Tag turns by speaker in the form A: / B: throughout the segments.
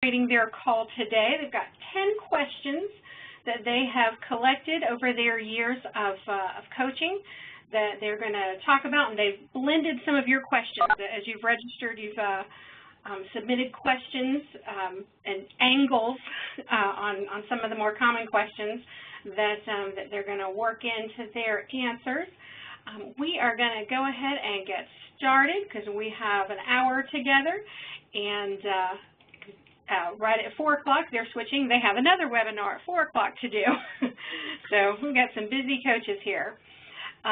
A: moderating their call today. They've got 10 questions that they have collected over their years of coaching that they're going to talk about, and they've blended some of your questions. As you've registered, you've submitted questions and angles on some of the more common questions that they're going to work into their answers. We are going to go ahead and get started because we have an hour together, and right at 4 o'clock they're switching. They have another webinar at 4 o'clock to do. So we've got some busy coaches here. So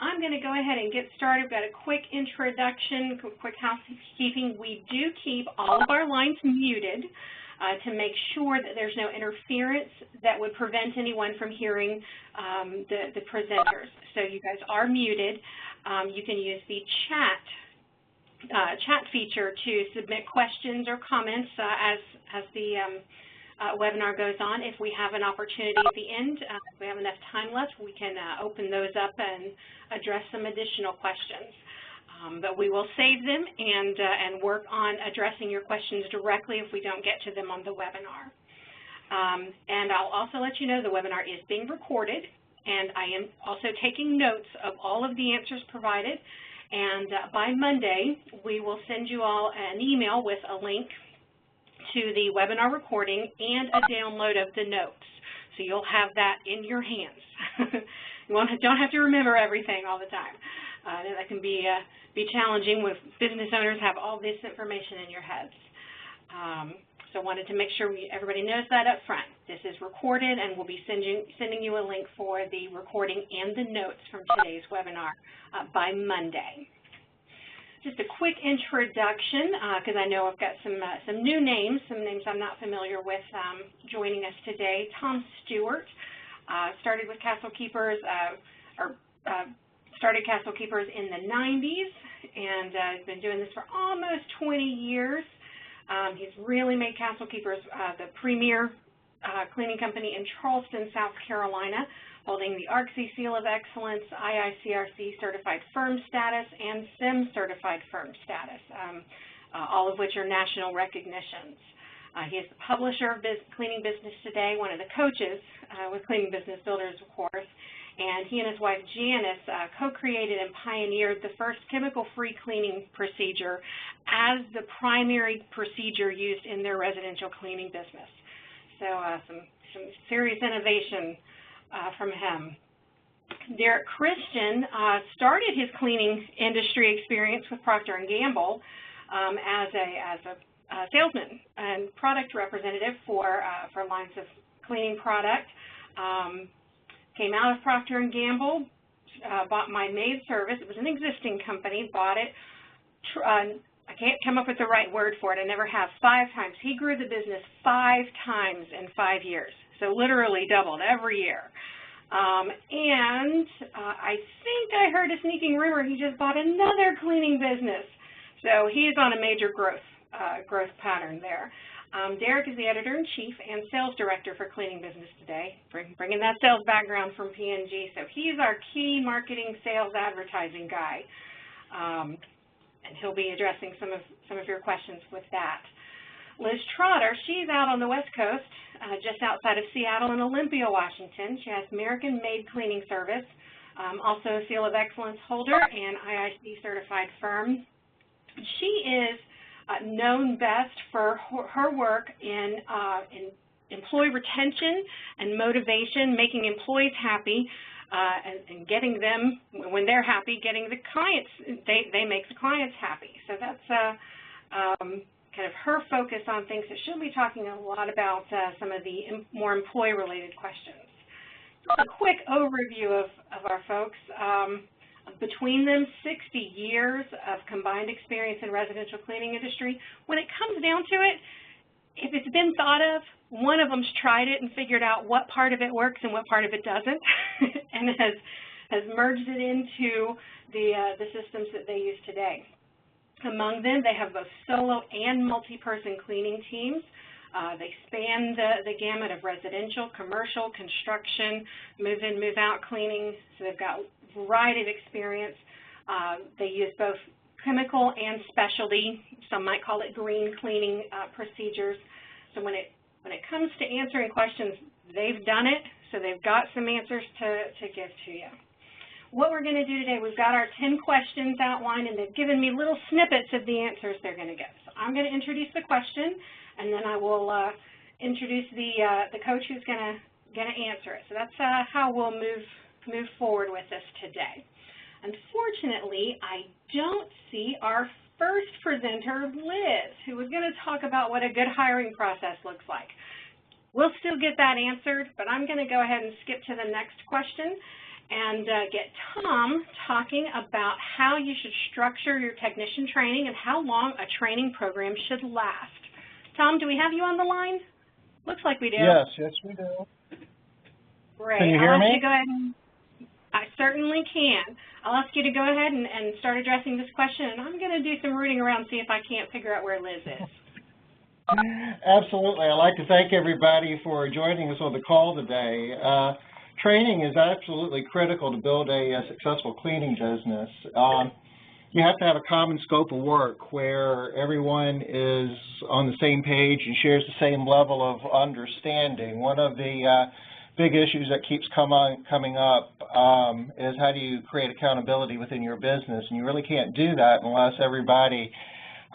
A: I'm going to go ahead and get started. We've got a quick introduction, quick housekeeping. We do keep all of our lines muted to make sure that there's no interference that would prevent anyone from hearing the presenters. So you guys are muted. You can use the chat feature to submit questions or comments as the webinar goes on. If we have an opportunity at the end, if we have enough time left, we can open those up and address some additional questions. But we will save them and work on addressing your questions directly if we don't get to them on the webinar. And I'll also let you know the webinar is being recorded, and I am also taking notes of all of the answers provided. And by Monday, we will send you all an email with a link to the webinar recording and a download of the notes. So you'll have that in your hands. You don't have to remember everything all the time. That can be challenging when business owners have all this information in your heads. So wanted to make sure everybody knows that up front. This is recorded, and we'll be sending you a link for the recording and the notes from today's webinar by Monday. Just a quick introduction, because I know I've got some new names, some names I'm not familiar with joining us today. Tom Stewart started with Castle Keepers, started Castle Keepers in the 90s, and has been doing this for almost 20 years. He's really made Castle Keepers the premier cleaning company in Charleston, South Carolina, holding the ARCSI Seal of Excellence, IICRC Certified Firm Status, and SIM Certified Firm Status, all of which are national recognitions. He is the publisher of Cleaning Business Today, one of the coaches with Cleaning Business Builders, of course, and he and his wife Janice co-created and pioneered the first chemical-free cleaning procedure as the primary procedure used in their residential cleaning business. So some serious innovation from him. Derek Christian started his cleaning industry experience with Procter & Gamble as a salesman and product representative for lines of cleaning product. Came out of Procter & Gamble, bought My Maid Service. It was an existing company, bought it. I can't come up with the right word for it. I never have. 5 times. He grew the business 5 times in 5 years, so literally doubled every year. And I think I heard a sneaking rumor he just bought another cleaning business. So he's on a major growth pattern there. Derek is the editor-in-chief and sales director for Cleaning Business Today, bringing that sales background from P&G. So he's our key marketing, sales, advertising guy, and he'll be addressing some of your questions with that. Liz Trotter, she's out on the West Coast, just outside of Seattle in Olympia, Washington. She has American-made cleaning service, also a Seal of Excellence holder and IIC certified firm. She is known best for her work in employee retention and motivation, making employees happy, and getting them, when they're happy, getting the clients, they make the clients happy. So that's kind of her focus on things that she'll be talking a lot about some of the more employee-related questions. Just a quick overview of our folks. Between them, 60 years of combined experience in residential cleaning industry. When it comes down to it, if it's been thought of, one of them's tried it and figured out what part of it works and what part of it doesn't, and has merged it into the systems that they use today. Among them, they have both solo and multi-person cleaning teams. They span the gamut of residential, commercial, construction, move-in, move-out cleaning. So they've got a variety of experience. They use both chemical and specialty. Some might call it green cleaning procedures. So when it comes to answering questions, they've done it, so they've got some answers to give to you. What we're going to do today, we've got our 10 questions outlined, and they've given me little snippets of the answers they're going to give. So I'm going to introduce the question, and then I will introduce the coach who's going to answer it. So that's how we'll move forward with this today. Unfortunately, I don't see our first presenter, Liz, who was going to talk about what a good hiring process looks like. We'll still get that answered, but I'm going to go ahead and skip to the next question and get Tom talking about how you should structure your technician training and how long a training program should last. Tom, do we have you on the line? Looks like we do.
B: Yes, we do.
A: Great.
B: Can you hear me?
A: Go ahead and, I certainly can. I'll ask you to go ahead and start addressing this question, and I'm going to do some rooting around, see if I can't figure out where Liz is.
B: Absolutely. I'd like to thank everybody for joining us on the call today. Training is absolutely critical to build a successful cleaning business. You have to have a common scope of work where everyone is on the same page and shares the same level of understanding. One of the big issues that keeps coming up is how do you create accountability within your business, and you really can't do that unless everybody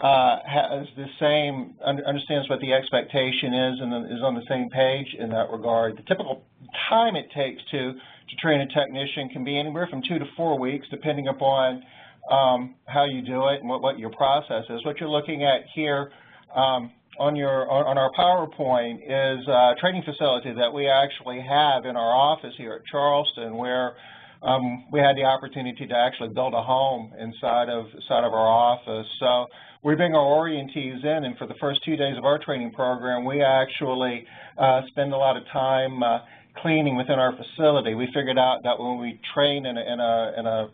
B: has the same, understands what the expectation is and is on the same page in that regard. The typical time it takes to train a technician can be anywhere from 2 to 4 weeks, depending upon how you do it and what your process is. What you're looking at here on our PowerPoint is a training facility that we actually have in our office here at Charleston, where we had the opportunity to actually build a home inside of our office. So we bring our orientees in, and for the first 2 days of our training program, we actually spend a lot of time cleaning within our facility. We figured out that when we train in a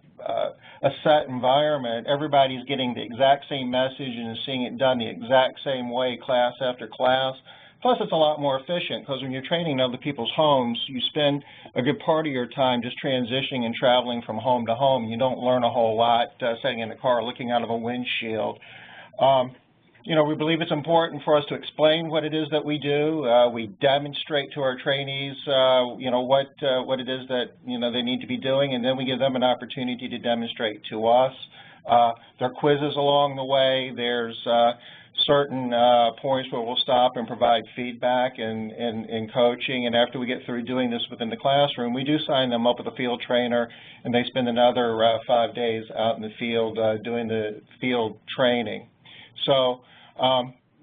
B: set environment, everybody's getting the exact same message and is seeing it done the exact same way, class after class. Plus, it's a lot more efficient because when you're training in other people's homes, you spend a good part of your time just transitioning and traveling from home to home. You don't learn a whole lot sitting in the car looking out of a windshield. You know, we believe it's important for us to explain what it is that we do. We demonstrate to our trainees, you know, what it is that, you know, they need to be doing, and then we give them an opportunity to demonstrate to us. There are quizzes along the way. There's certain points where we'll stop and provide feedback and coaching, and after we get through doing this within the classroom, we do sign them up with a field trainer, and they spend another 5 days out in the field doing the field training. So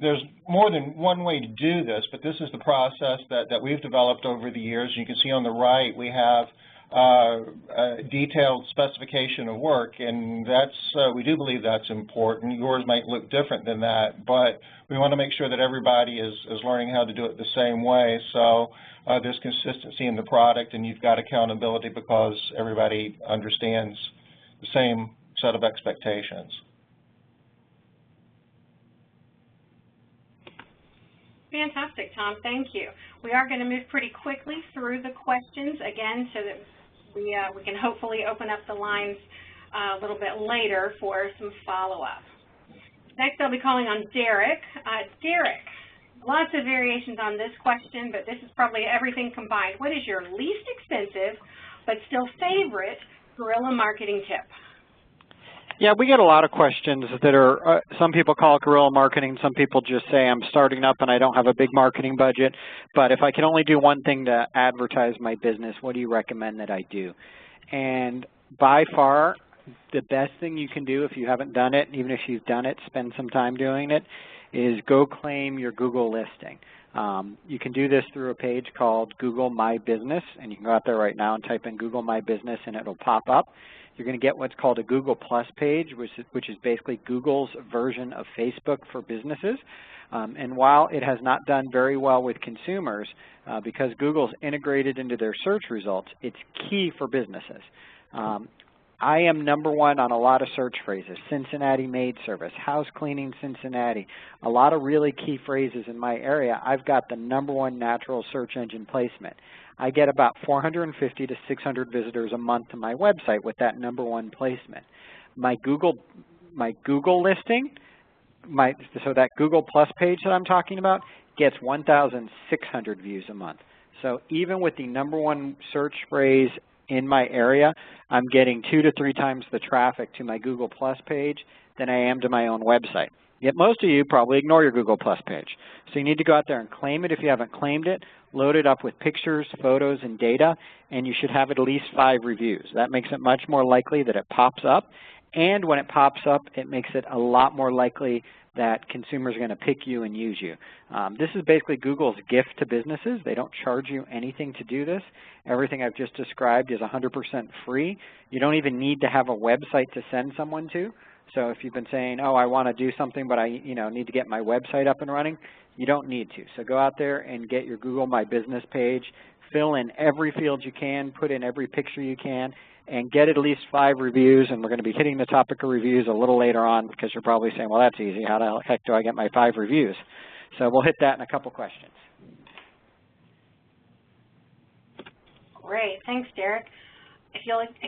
B: there's more than one way to do this, but this is the process that we've developed over the years. You can see on the right we have a detailed specification of work, and that's we do believe that's important. Yours might look different than that, but we want to make sure that everybody is learning how to do it the same way. So there's consistency in the product, and you've got accountability because everybody understands the same set of expectations.
A: Fantastic, Tom. Thank you. We are going to move pretty quickly through the questions again so that we can hopefully open up the lines a little bit later for some follow-up. Next, I'll be calling on Derek. Derek, lots of variations on this question, but this is probably everything combined. What is your least expensive but still favorite guerrilla marketing tip?
C: Yeah, we get a lot of questions that are, some people call it guerrilla marketing, some people just say I'm starting up and I don't have a big marketing budget, but if I can only do one thing to advertise my business, what do you recommend that I do? And by far, the best thing you can do if you haven't done it, even if you've done it, spend some time doing it, is go claim your Google listing. You can do this through a page called Google My Business, and you can go out there right now and type in Google My Business and it'll pop up. You're going to get what's called a Google Plus page, which is basically Google's version of Facebook for businesses. And while it has not done very well with consumers, because Google's integrated into their search results, it's key for businesses. I am #1 on a lot of search phrases: Cincinnati maid service, house cleaning Cincinnati, a lot of really key phrases in my area. I've got the #1 natural search engine placement. I get about 450 to 600 visitors a month to my website with that #1 placement. My Google my Google listing, so that Google Plus page that I'm talking about, gets 1,600 views a month. So even with the #1 search phrase in my area, I'm getting 2 to 3 times the traffic to my Google Plus page than I am to my own website. Yet most of you probably ignore your Google Plus page. So you need to go out there and claim it if you haven't claimed it, load it up with pictures, photos, and data, and you should have at least 5 reviews. That makes it much more likely that it pops up. And when it pops up, it makes it a lot more likely that consumers are going to pick you and use you. This is basically Google's gift to businesses. They don't charge you anything to do this. Everything I've just described is 100% free. You don't even need to have a website to send someone to. So if you've been saying, oh, I want to do something, but I need to get my website up and running, you don't need to. So go out there and get your Google My Business page, fill in every field you can, put in every picture you can, and get at least 5 reviews. And we're going to be hitting the topic of reviews a little later on because you're probably saying, well, that's easy. How the heck do I get my 5 reviews? So we'll hit that in a couple questions.
A: Great. Thanks, Derek. If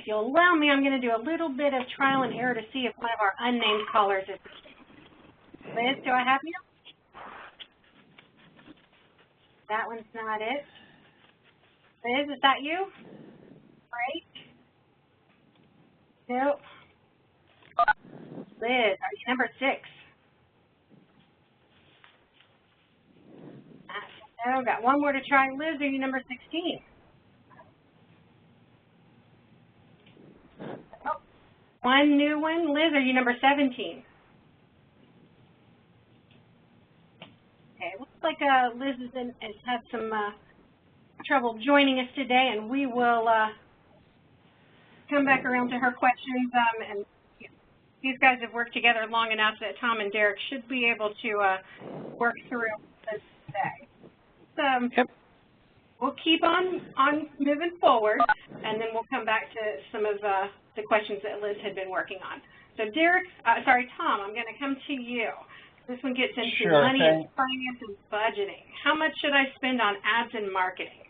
A: you'll allow me, I'm going to do a little bit of trial and error to see if one of our unnamed callers is. Liz, do I have you? That one's not it. Liz, is that you? Great. Nope. Liz, are you number 6? No, got one more to try. Liz, are you number 16? Oh, one new one. Liz, are you number 17? Okay, looks like Liz has had some trouble joining us today, and we will come back around to her questions. And these guys have worked together long enough that Tom and Derek should be able to work through this today. So we'll keep on moving forward, and then we'll come back to some of the questions that Liz had been working on. So Tom, I'm going to come to you. This one gets into money and finance and budgeting. How much should I spend on ads and marketing?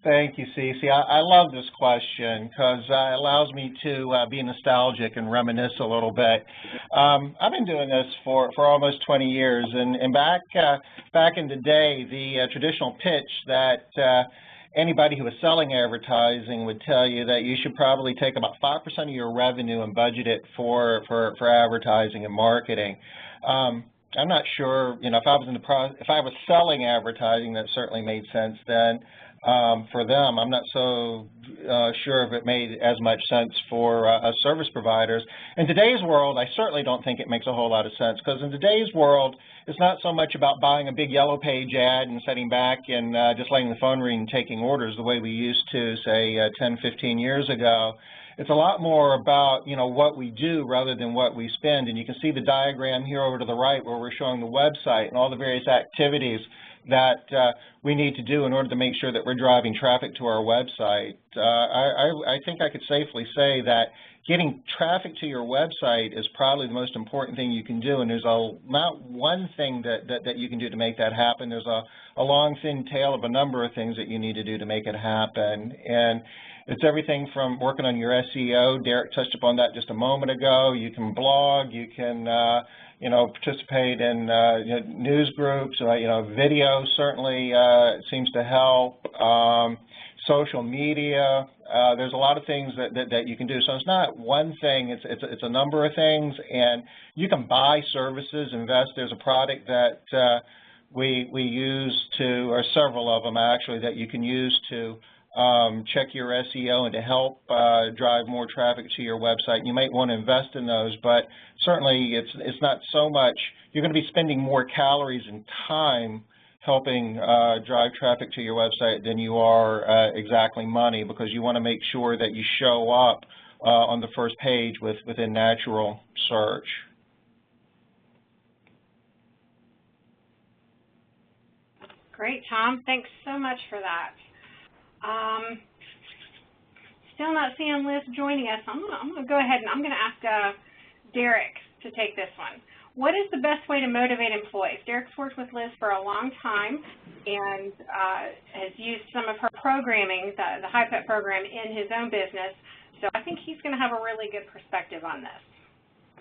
B: Thank you, Cece. I love this question because it allows me to be nostalgic and reminisce a little bit. I've been doing this for almost 20 years, and back in the day, the traditional pitch that anybody who was selling advertising would tell you that you should probably take about 5% of your revenue and budget it for advertising and marketing. I'm not sure, if I was selling advertising, that certainly made sense then. For them, I'm not so sure if it made as much sense for us service providers. In today's world, I certainly don't think it makes a whole lot of sense, because in today's world, it's not so much about buying a big yellow page ad and sitting back and just letting the phone ring and taking orders the way we used to, say, 10, 15 years ago. It's a lot more about, what we do rather than what we spend. And you can see the diagram here over to the right where we're showing the website and all the various activities that we need to do in order to make sure that we're driving traffic to our website. I think I could safely say that getting traffic to your website is probably the most important thing you can do, and there's not one thing that you can do to make that happen. There's a long, thin tail of a number of things that you need to do to make it happen. And it's everything from working on your SEO. Derek touched upon that just a moment ago. You can blog. You can, participate in news groups. Video certainly seems to help. Social media. There's a lot of things that you can do. So it's not one thing. It's a number of things, and you can buy services, invest. There's a product that we use or several of them actually, that you can use to check your SEO and to help drive more traffic to your website. You might want to invest in those, but certainly it's not so much. You're going to be spending more calories and time helping drive traffic to your website than you are exactly money, because you want to make sure that you show up on the first page within natural search.
A: Great, Tom. Thanks so much for that. Still not seeing Liz joining us. I'm going to go ahead and I'm going to ask Derek to take this one. What is the best way to motivate employees? Derek's worked with Liz for a long time and has used some of her programming, the HiPet program, in his own business. So I think he's going to have a really good perspective on this.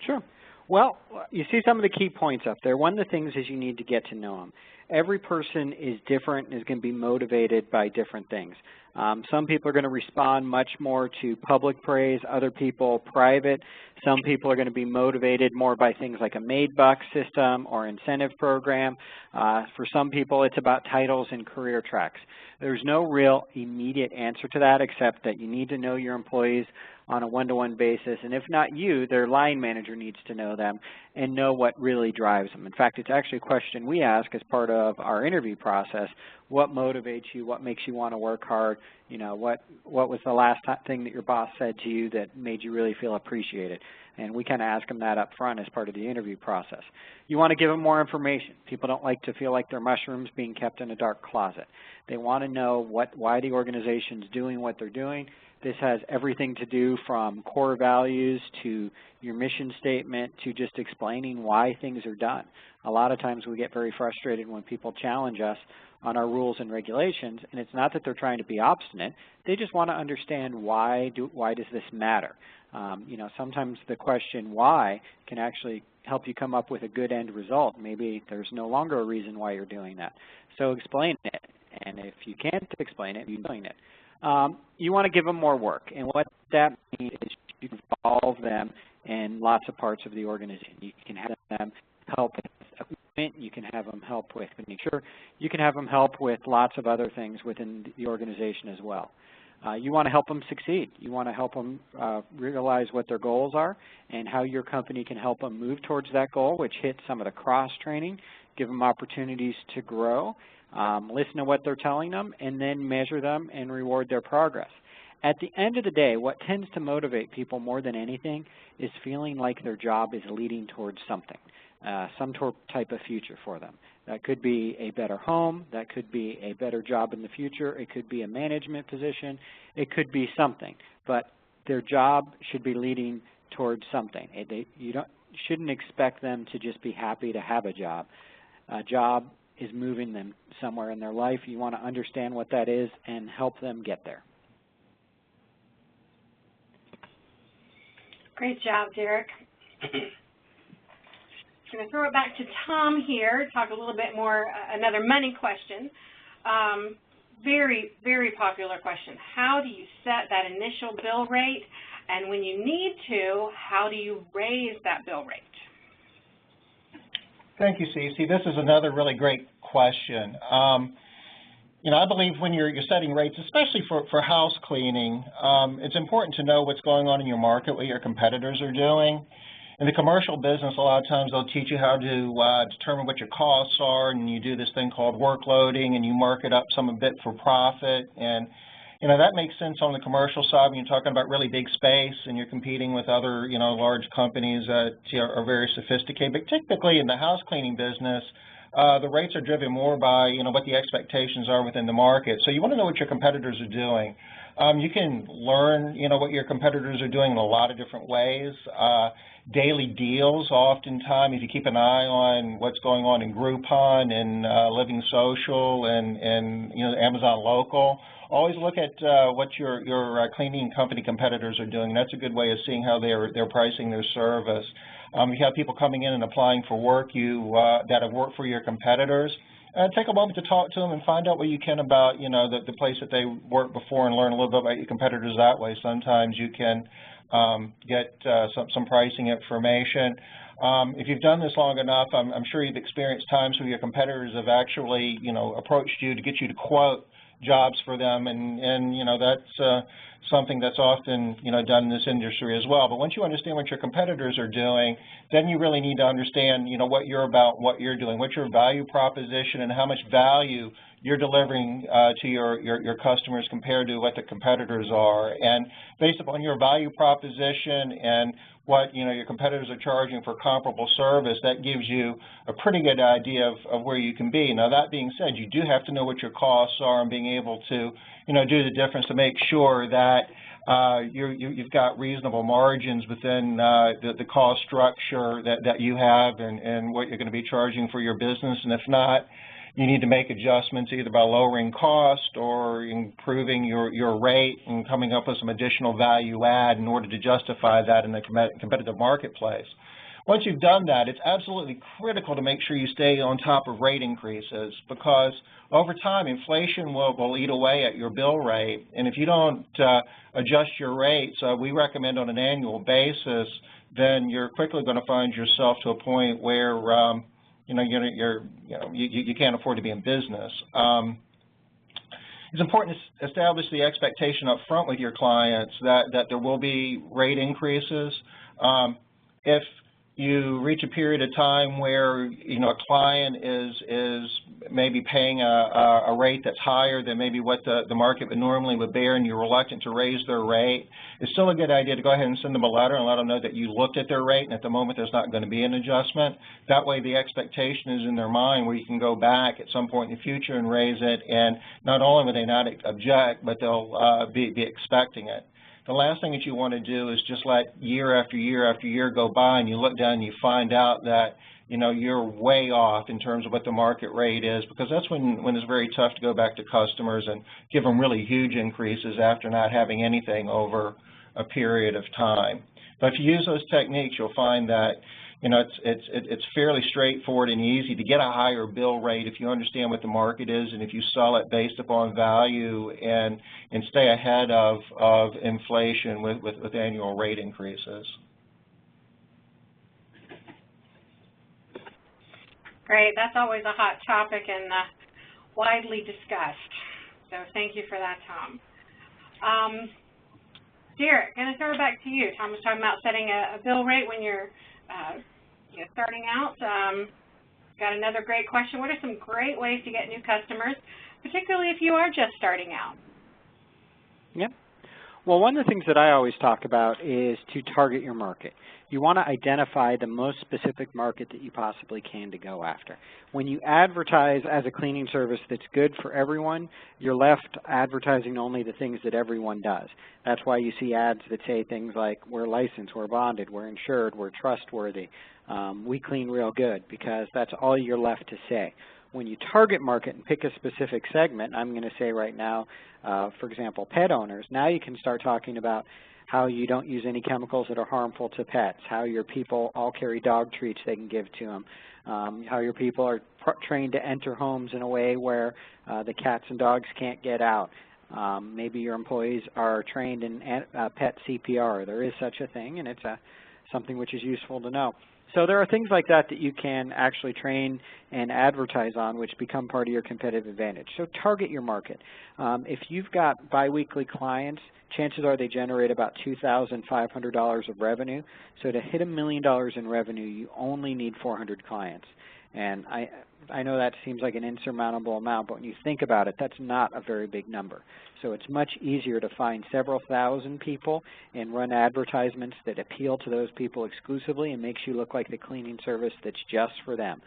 C: Sure. Well, you see some of the key points up there. One of the things is you need to get to know them. Every person is different and is going to be motivated by different things. Some people are going to respond much more to public praise, other people private. Some people are going to be motivated more by things like a made buck system or incentive program. For some people, it's about titles and career tracks. There's no real immediate answer to that except that you need to know your employees on a one-to-one basis, and if not you, their line manager needs to know them and know what really drives them. In fact, it's actually a question we ask as part of our interview process. What motivates you? What makes you want to work hard? You know, what was the last thing that your boss said to you that made you really feel appreciated? And we kind of ask them that up front as part of the interview process. You want to give them more information. People don't like to feel like they're mushrooms being kept in a dark closet. They want to know why the organization's doing what they're doing. This has everything to do from core values to your mission statement to just explaining why things are done. A lot of times we get very frustrated when people challenge us on our rules and regulations, and it's not that they're trying to be obstinate. They just want to understand why does this matter. You know, sometimes the question why can actually help you come up with a good end result. Maybe there's no longer a reason why you're doing that. So explain it, and if you can't explain it, you're doing it. You want to give them more work, and what that means is you involve them in lots of parts of the organization. You can have them help with equipment, you can have them help with furniture, you can have them help with lots of other things within the organization as well. You want to help them succeed. You want to help them realize what their goals are and how your company can help them move towards that goal, which hits some of the cross-training, give them opportunities to grow, listen to what they're telling them, and then measure them and reward their progress. At the end of the day, what tends to motivate people more than anything is feeling like their job is leading towards something, some type of future for them. That could be a better home, that could be a better job in the future, it could be a management position, it could be something. But their job should be leading towards something. You shouldn't expect them to just be happy to have a job. A job is moving them somewhere in their life. You want to understand what that is and help them get there.
A: Great job, Derek. I'm going to throw it back to Tom here, talk a little bit more, another money question. Very, very popular question. How do you set that initial bill rate? And when you need to, how do you raise that bill rate?
B: Thank you, Cece. This is another really great question. You know, I believe when you're setting rates, especially for house cleaning, it's important to know what's going on in your market, what your competitors are doing. In the commercial business, a lot of times they'll teach you how to determine what your costs are, and you do this thing called work loading, and you mark it up some a bit for profit. And you know, that makes sense on the commercial side when you're talking about really big space and you're competing with other, you know, large companies that are very sophisticated. But typically in the house cleaning business, the rates are driven more by, you know, what the expectations are within the market. So you want to know what your competitors are doing. You can learn, you know, what your competitors are doing in a lot of different ways. Daily deals, oftentimes, if you keep an eye on what's going on in Groupon and Living Social and you know, Amazon Local, always look at what your cleaning company competitors are doing. That's a good way of seeing how they're pricing their service. You have people coming in and applying for work that have worked for your competitors. Take a moment to talk to them and find out what you can about, you know, the place that they worked before and learn a little bit about your competitors that way. Sometimes you can get some pricing information. If you've done this long enough, I'm sure you've experienced times where your competitors have actually, you know, approached you to get you to quote jobs for them, and you know, that's something that's often, you know, done in this industry as well. But once you understand what your competitors are doing, then you really need to understand, you know, what you're about, what you're doing, what's your value proposition, and how much value you're delivering to your customers compared to what the competitors are. And based upon your value proposition and what, you know, your competitors are charging for comparable service, that gives you a pretty good idea of where you can be. Now, that being said, you do have to know what your costs are and being able to, you know, do the difference to make sure that you've got reasonable margins within the cost structure that you have and what you're going to be charging for your business. And if not, you need to make adjustments either by lowering cost or improving your rate and coming up with some additional value add in order to justify that in the competitive marketplace. once you've done that, it's absolutely critical to make sure you stay on top of rate increases, because over time inflation will eat away at your bill rate, and if you don't adjust your rates, we recommend on an annual basis, then you're quickly going to find yourself to a point where you can't afford to be in business. It's important to establish the expectation up front with your clients that there will be rate increases. If you reach a period of time where a client is maybe paying a rate that's higher than maybe what the market normally would bear, and you're reluctant to raise their rate, it's still a good idea to go ahead and send them a letter and let them know that you looked at their rate and at the moment there's not going to be an adjustment. That way the expectation is in their mind where you can go back at some point in the future and raise it, and not only will they not object, but they'll be expecting it. The last thing that you want to do is just let year after year after year go by, and you look down and you find out that you're way off in terms of what the market rate is, because that's when it's very tough to go back to customers and give them really huge increases after not having anything over a period of time. But if you use those techniques, you'll find that it's fairly straightforward and easy to get a higher bill rate if you understand what the market is and if you sell it based upon value and stay ahead of inflation with annual rate increases.
A: Great. That's always a hot topic and widely discussed. So thank you for that, Tom. Derek, going to throw it back to you. Tom was talking about setting a bill rate when you're starting out. Got another great question. What are some great ways to get new customers, particularly if you are just starting out?
C: Yep. Well, one of the things that I always talk about is to target your market. You want to identify the most specific market that you possibly can to go after. When you advertise as a cleaning service that's good for everyone, you're left advertising only the things that everyone does. That's why you see ads that say things like, we're licensed, we're bonded, we're insured, we're trustworthy, we clean real good, because that's all you're left to say. When you target market and pick a specific segment, I'm going to say right now, for example, pet owners, now you can start talking about how you don't use any chemicals that are harmful to pets, how your people all carry dog treats they can give to them, how your people are trained to enter homes in a way where the cats and dogs can't get out. Maybe your employees are trained in pet CPR. There is such a thing, and it's something which is useful to know. So there are things like that that you can actually train and advertise on, which become part of your competitive advantage. So target your market. If you've got biweekly clients, chances are they generate about $2,500 of revenue. So to hit $1 million in revenue, you only need 400 clients. And I know that seems like an insurmountable amount, but when you think about it, that's not a very big number. So it's much easier to find several thousand people and run advertisements that appeal to those people exclusively and makes you look like the cleaning service that's just for them.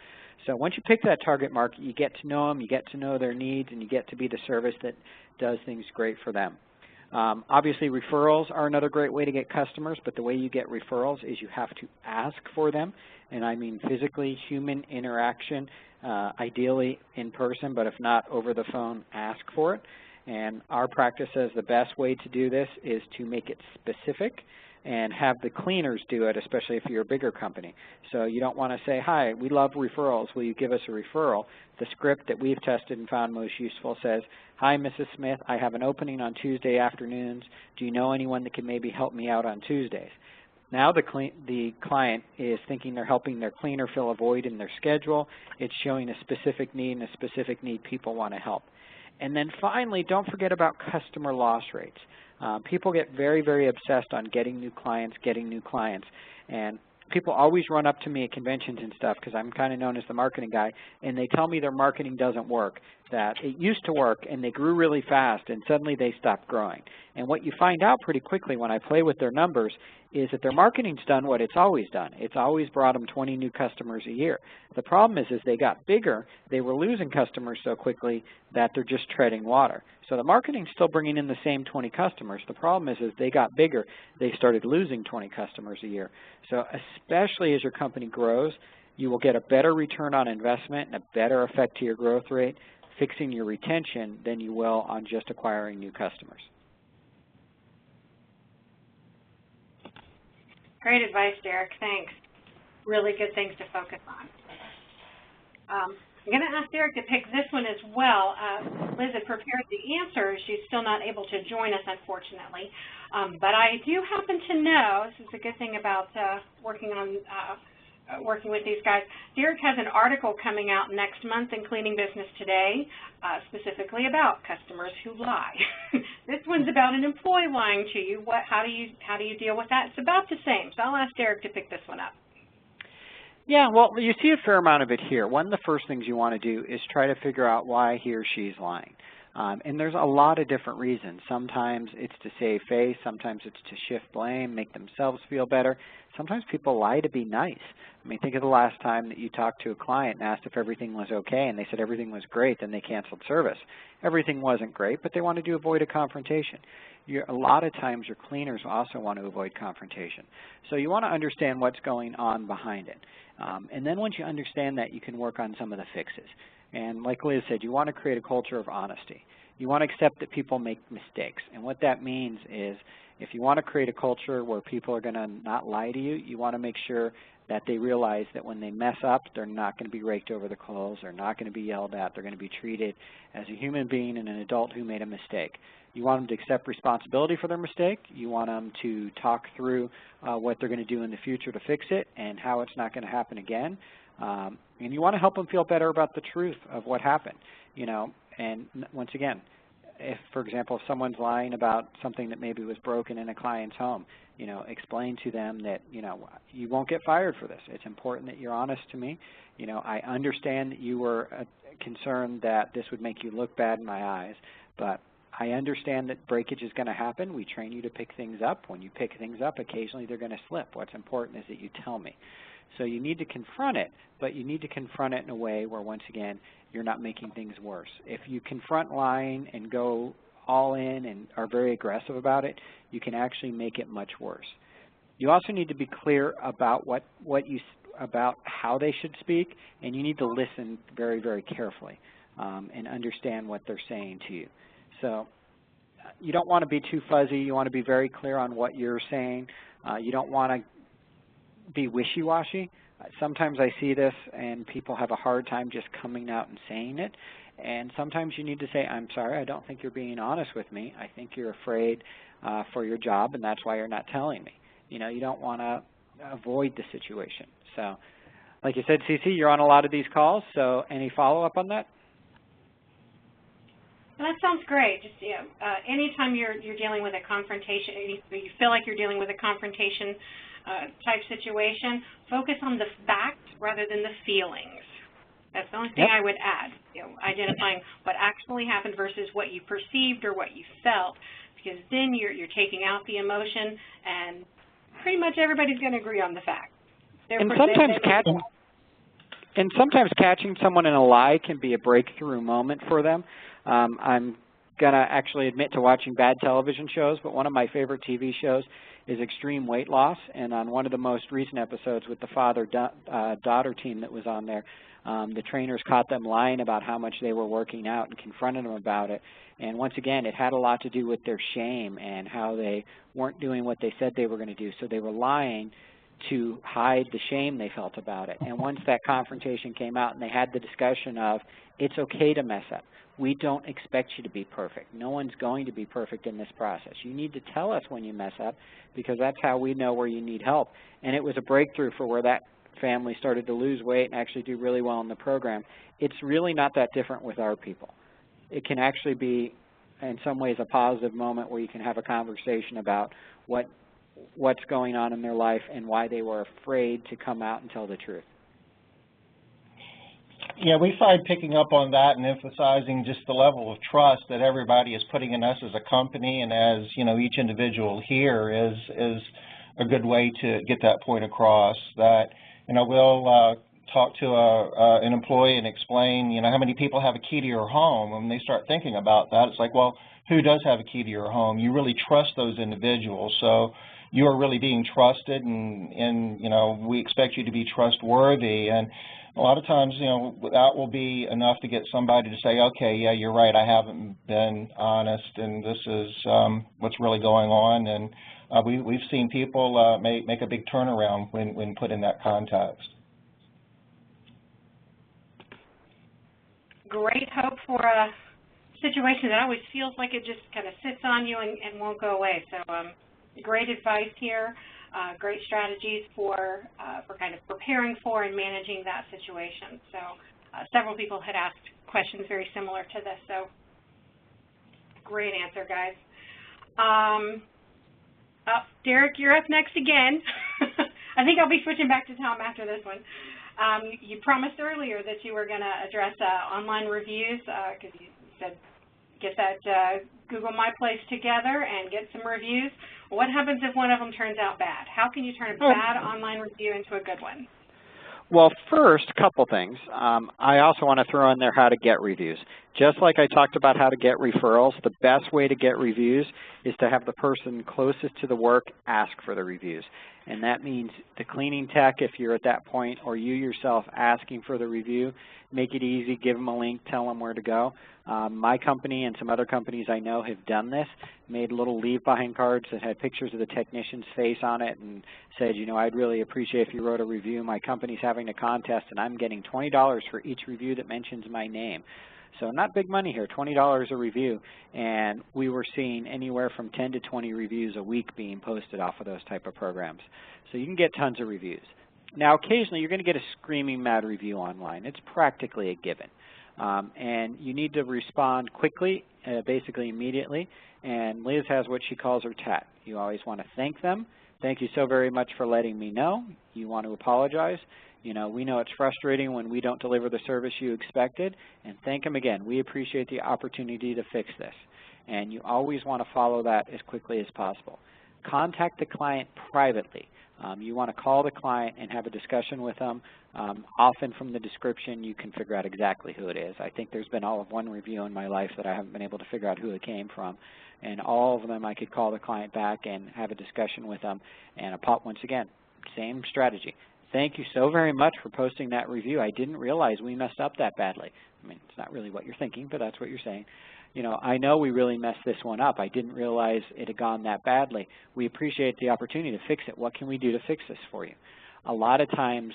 C: So once you pick that target market, you get to know them, you get to know their needs, and you get to be the service that does things great for them. Obviously, referrals are another great way to get customers, but the way you get referrals is you have to ask for them, and I mean physically, human interaction, ideally in person, but if not over the phone, ask for it. And our practice says the best way to do this is to make it specific and have the cleaners do it, especially if you're a bigger company. So you don't want to say, hi, we love referrals, will you give us a referral? The script that we've tested and found most useful says, hi, Mrs. Smith, I have an opening on Tuesday afternoons. Do you know anyone that can maybe help me out on Tuesdays? Now the client is thinking they're helping their cleaner fill a void in their schedule. It's showing a specific need, and a specific need people want to help. And then finally, don't forget about customer loss rates. People get very, very obsessed on getting new clients, and people always run up to me at conventions and stuff because I'm kind of known as the marketing guy, and they tell me their marketing doesn't work, that it used to work and they grew really fast and suddenly they stopped growing. And what you find out pretty quickly when I play with their numbers is that their marketing's done what it's always done. It's always brought them 20 new customers a year. The problem is they got bigger, they were losing customers so quickly that they're just treading water. So the marketing's still bringing in the same 20 customers. The problem is they got bigger, they started losing 20 customers a year. So especially as your company grows, you will get a better return on investment and a better effect to your growth rate fixing your retention than you will on just acquiring new customers.
A: Great advice, Derek. Thanks. really good things to focus on. I'm going to ask Derek to pick this one as well. Liz had prepared the answer. She's still not able to join us, unfortunately. But I do happen to know, this is a good thing about working with these guys, Derek has an article coming out next month in Cleaning Business Today, specifically about customers who lie. This one's about an employee lying to you. How do you deal with that? It's about the same, so I'll ask Derek to pick this one up.
C: Yeah, well, you see a fair amount of it here. One of the first things you want to do is try to figure out why he or she's lying. And there's a lot of different reasons. Sometimes it's to save face. Sometimes it's to shift blame, make themselves feel better. Sometimes people lie to be nice. I mean, think of the last time that you talked to a client and asked if everything was okay, and they said everything was great, then they canceled service. Everything wasn't great, but they wanted to avoid a confrontation. A lot of times your cleaners also want to avoid confrontation. So you want to understand what's going on behind it. And then once you understand that, you can work on some of the fixes. And like Liz said, you want to create a culture of honesty. You want to accept that people make mistakes. And what that means is if you want to create a culture where people are going to not lie to you, you want to make sure that they realize that when they mess up, they're not going to be raked over the coals, they're not going to be yelled at, they're going to be treated as a human being and an adult who made a mistake. You want them to accept responsibility for their mistake. You want them to talk through what they're going to do in the future to fix it and how it's not going to happen again. And you want to help them feel better about the truth of what happened. You know, and once again, if, for example, if someone's lying about something that maybe was broken in a client's home, you know, explain to them that, you know, you won't get fired for this. It's important that you're honest to me. You know, I understand that you were concerned that this would make you look bad in my eyes, but I understand that breakage is going to happen. We train you to pick things up. When you pick things up, occasionally they're going to slip. What's important is that you tell me. So you need to confront it, but you need to confront it in a way where, once again, you're not making things worse. If you confront lying and go all in and are very aggressive about it, you can actually make it much worse. You also need to be clear about about how they should speak, and you need to listen very, very carefully and understand what they're saying to you. So you don't want to be too fuzzy. You want to be very clear on what you're saying. You don't want to be wishy-washy. Sometimes I see this and people have a hard time just coming out and saying it. And sometimes you need to say, I'm sorry, I don't think you're being honest with me. I think you're afraid for your job, and that's why you're not telling me. You know, you don't want to avoid the situation. So like you said, CC, you're on a lot of these calls, so any follow-up on that?
A: Well, that sounds great. Just, you know, anytime you're dealing with a confrontation, you feel like you're dealing with a confrontation type situation, focus on the facts rather than the feelings. That's the only thing I would add. You know, identifying what actually happened versus what you perceived or what you felt, because then you're taking out the emotion, and pretty much everybody's going to agree on the facts.
C: And sometimes catching someone in a lie can be a breakthrough moment for them. I'm going to actually admit to watching bad television shows, but one of my favorite TV shows is Extreme Weight Loss, and on one of the most recent episodes with the father-daughter team that was on there, the trainers caught them lying about how much they were working out and confronted them about it. And once again, it had a lot to do with their shame and how they weren't doing what they said they were going to do. So they were lying to hide the shame they felt about it. And once that confrontation came out and they had the discussion of, it's okay to mess up. We don't expect you to be perfect. No one's going to be perfect in this process. You need to tell us when you mess up, because that's how we know where you need help. And it was a breakthrough for where that family started to lose weight and actually do really well in the program. It's really not that different with our people. It can actually be, in some ways, a positive moment where you can have a conversation about what's going on in their life and why they were afraid to come out and tell the truth.
B: Yeah, we find picking up on that and emphasizing just the level of trust that everybody is putting in us as a company and as, you know, each individual here is a good way to get that point across. That, you know, we'll talk to an employee and explain, you know, how many people have a key to your home. When they start thinking about that, it's like, well, who does have a key to your home? You really trust those individuals. So you are really being trusted, and you know, we expect you to be trustworthy. And a lot of times, you know, that will be enough to get somebody to say, okay, yeah, you're right, I haven't been honest, and this is what's really going on, and we've seen people make a big turnaround when put in that context.
A: Great hope for a situation that always feels like it just kind of sits on you and won't go away. So great advice here, great strategies for kind of preparing for and managing that situation. So several people had asked questions very similar to this, so great answer, guys. Derek, you're up next again. I think I'll be switching back to Tom after this one. You promised earlier that you were going to address online reviews because you said get that Google My Place together and get some reviews. What happens if one of them turns out bad? How can you turn a bad online review into a good one?
C: Well, first, a couple things. I also want to throw in there how to get reviews. Just like I talked about how to get referrals, the best way to get reviews is to have the person closest to the work ask for the reviews. And that means the cleaning tech, if you're at that point, or you yourself asking for the review. Make it easy, give them a link, tell them where to go. My company and some other companies I know have done this, made little leave-behind cards that had pictures of the technician's face on it and said, you know, I'd really appreciate if you wrote a review. My company's having a contest, and I'm getting $20 for each review that mentions my name. So not big money here, $20 a review, and we were seeing anywhere from 10 to 20 reviews a week being posted off of those type of programs. So you can get tons of reviews. Now, occasionally you're going to get a screaming mad review online. It's practically a given. And you need to respond quickly, basically immediately, and Liz has what she calls her TAT. You always want to thank them. Thank you so very much for letting me know. You want to apologize. You know, we know it's frustrating when we don't deliver the service you expected, and thank them again. We appreciate the opportunity to fix this. And you always want to follow that as quickly as possible. Contact the client privately. You want to call the client and have a discussion with them. Often from the description you can figure out exactly who it is. I think there's been all of one review in my life that I haven't been able to figure out who it came from. And all of them I could call the client back and have a discussion with them. And once again, same strategy. Thank you so very much for posting that review. I didn't realize we messed up that badly. I mean, it's not really what you're thinking, but that's what you're saying. You know, I know we really messed this one up. I didn't realize it had gone that badly. We appreciate the opportunity to fix it. What can we do to fix this for you? A lot of times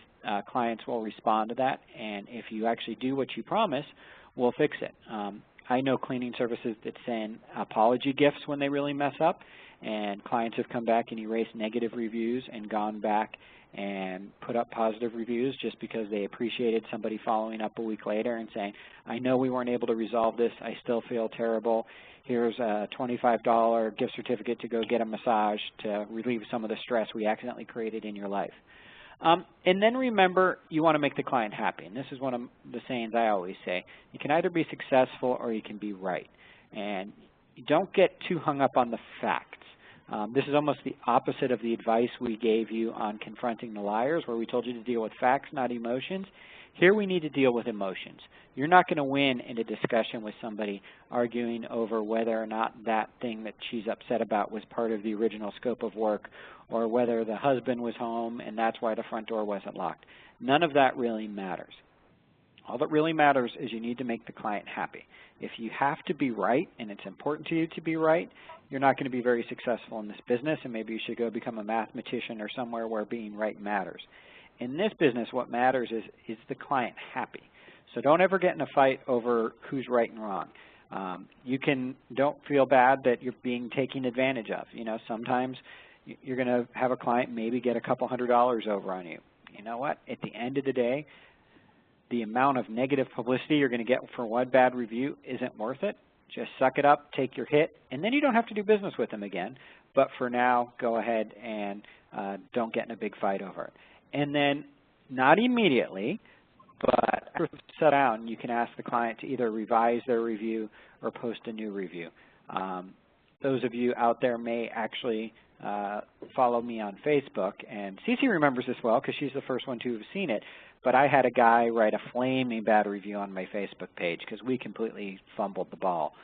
C: clients will respond to that, and if you actually do what you promise, we'll fix it. I know cleaning services that send apology gifts when they really mess up, and clients have come back and erased negative reviews and gone back and put up positive reviews just because they appreciated somebody following up a week later and saying, I know we weren't able to resolve this. I still feel terrible. Here's a $25 gift certificate to go get a massage to relieve some of the stress we accidentally created in your life. And then remember, you want to make the client happy. And this is one of the sayings I always say. You can either be successful or you can be right. And you don't get too hung up on the facts. This is almost the opposite of the advice we gave you on confronting the liars, where we told you to deal with facts, not emotions. Here we need to deal with emotions. You're not going to win in a discussion with somebody arguing over whether or not that thing that she's upset about was part of the original scope of work, or whether the husband was home and that's why the front door wasn't locked. None of that really matters. All that really matters is you need to make the client happy. If you have to be right, and it's important to you to be right, you're not going to be very successful in this business, and maybe you should go become a mathematician or somewhere where being right matters. In this business, what matters is the client happy. So don't ever get in a fight over who's right and wrong. Don't feel bad that you're being taken advantage of. You know, sometimes you're going to have a client maybe get a couple $100 over on you. You know what? At the end of the day, the amount of negative publicity you're going to get for one bad review isn't worth it. Just suck it up, take your hit, and then you don't have to do business with them again. But for now, go ahead and don't get in a big fight over it. And then, not immediately, but after it's set down, you can ask the client to either revise their review or post a new review. Those of you out there may actually follow me on Facebook, and Cece remembers this well because she's the first one to have seen it. But I had a guy write a flaming bad review on my Facebook page because we completely fumbled the ball.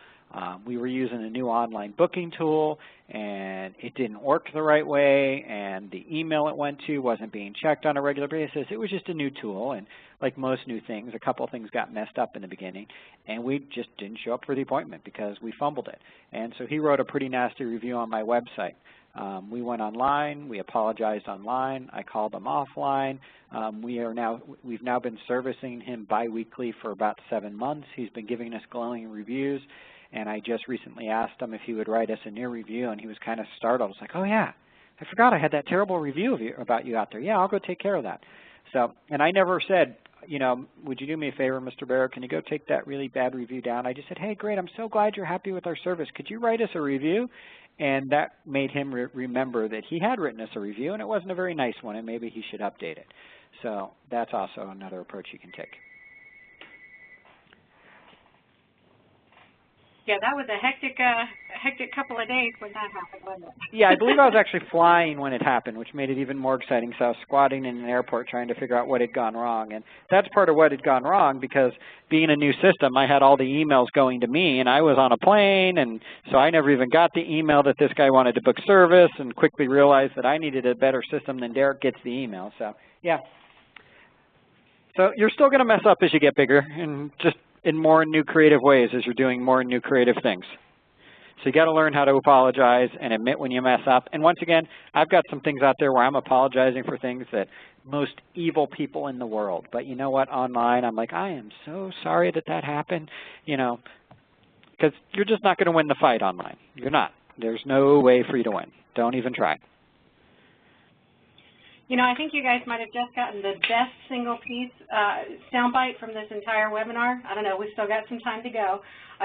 C: We were using a new online booking tool, and it didn't work the right way, and the email it went to wasn't being checked on a regular basis. It was just a new tool, and like most new things, a couple of things got messed up in the beginning, and we just didn't show up for the appointment because we fumbled it. And so he wrote a pretty nasty review on my website. We went online. We apologized online. I called him offline. We've now been servicing him biweekly for about 7 months. He's been giving us glowing reviews, and I just recently asked him if he would write us a new review, and he was kind of startled. I was like, oh yeah, I forgot I had that terrible review about you out there. Yeah, I'll go take care of that. So, and I never said, you know, would you do me a favor, Mr. Barrett, can you go take that really bad review down? I just said, hey, great, I'm so glad you're happy with our service. Could you write us a review? And that made him remember that he had written us a review, and it wasn't a very nice one, and maybe he should update it. So that's also another approach you can take.
A: Yeah, that was a hectic couple of days when that happened, wasn't it?
C: Yeah, I believe I was actually flying when it happened, which made it even more exciting. So I was squatting in an airport trying to figure out what had gone wrong. And that's part of what had gone wrong, because being a new system, I had all the emails going to me, and I was on a plane, and so I never even got the email that this guy wanted to book service, and quickly realized that I needed a better system than Derek gets the email. So, yeah. So you're still going to mess up as you get bigger, and just in more new creative ways as you're doing more new creative things. So you got to learn how to apologize and admit when you mess up. And once again, I've got some things out there where I'm apologizing for things that most evil people in the world. But you know what? Online, I'm like, I am so sorry that that happened. You know, because you're just not going to win the fight online. You're not. There's no way for you to win. Don't even try.
A: You know, I think you guys might have just gotten the best single piece soundbite from this entire webinar. I don't know, we've still got some time to go.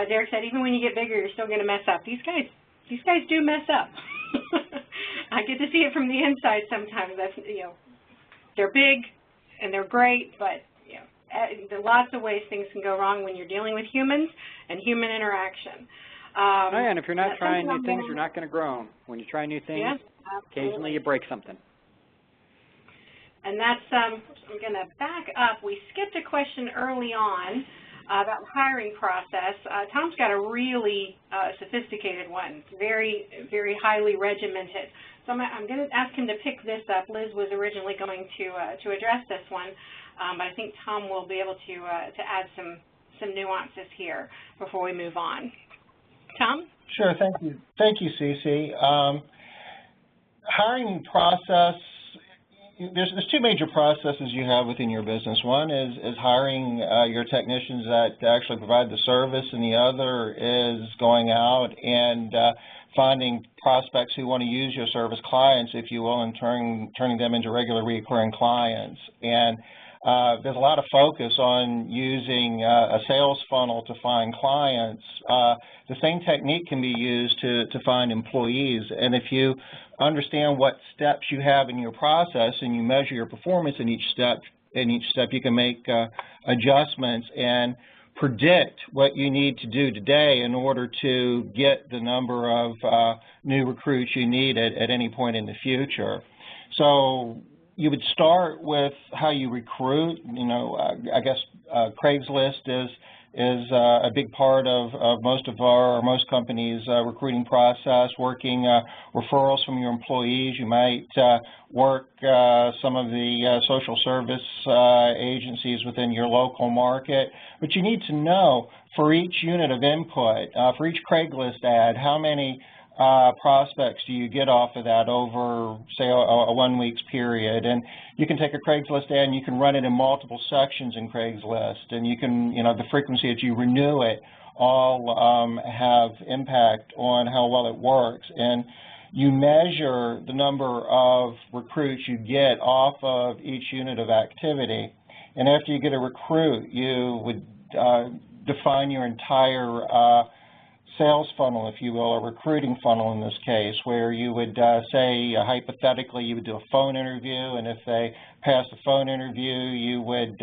A: Derek said, even when you get bigger, you're still going to mess up. These guys do mess up. I get to see it from the inside sometimes. That's, you know, they're big and they're great, but you know, there are lots of ways things can go wrong when you're dealing with humans and human interaction.
C: And if you're not trying new things, you're not going to grow. When you try new things,
A: yeah,
C: occasionally you break something.
A: And that's, I'm going to back up. We skipped a question early on about the hiring process. Tom's got a really sophisticated one, very, very highly regimented. So I'm going to ask him to pick this up. Liz was originally going to address this one, but I think Tom will be able to add some nuances here before we move on. Tom?
B: Sure, thank you. Thank you, Cece. Hiring process, there's two major processes you have within your business. One is hiring your technicians that actually provide the service, and the other is going out and finding prospects who want to use your service, clients, if you will, and turning them into regular recurring clients. And there's a lot of focus on using a sales funnel to find clients. The same technique can be used to find employees. And if you understand what steps you have in your process and you measure your performance in each step, you can make adjustments and predict what you need to do today in order to get the number of new recruits you need at any point in the future. So you would start with how you recruit. You know, I guess Craigslist is a big part of most companies' recruiting process, working referrals from your employees. You might work some of the social service agencies within your local market, but you need to know for each unit of input, for each Craigslist ad, how many prospects do you get off of that over, say, a 1 week's period. And you can take a Craigslist ad and you can run it in multiple sections in Craigslist, and you can, you know, the frequency that you renew it all have impact on how well it works. And you measure the number of recruits you get off of each unit of activity. And after you get a recruit, you would define your entire sales funnel, if you will, or recruiting funnel in this case, where you would say, hypothetically, you would do a phone interview, and if they pass the phone interview, you would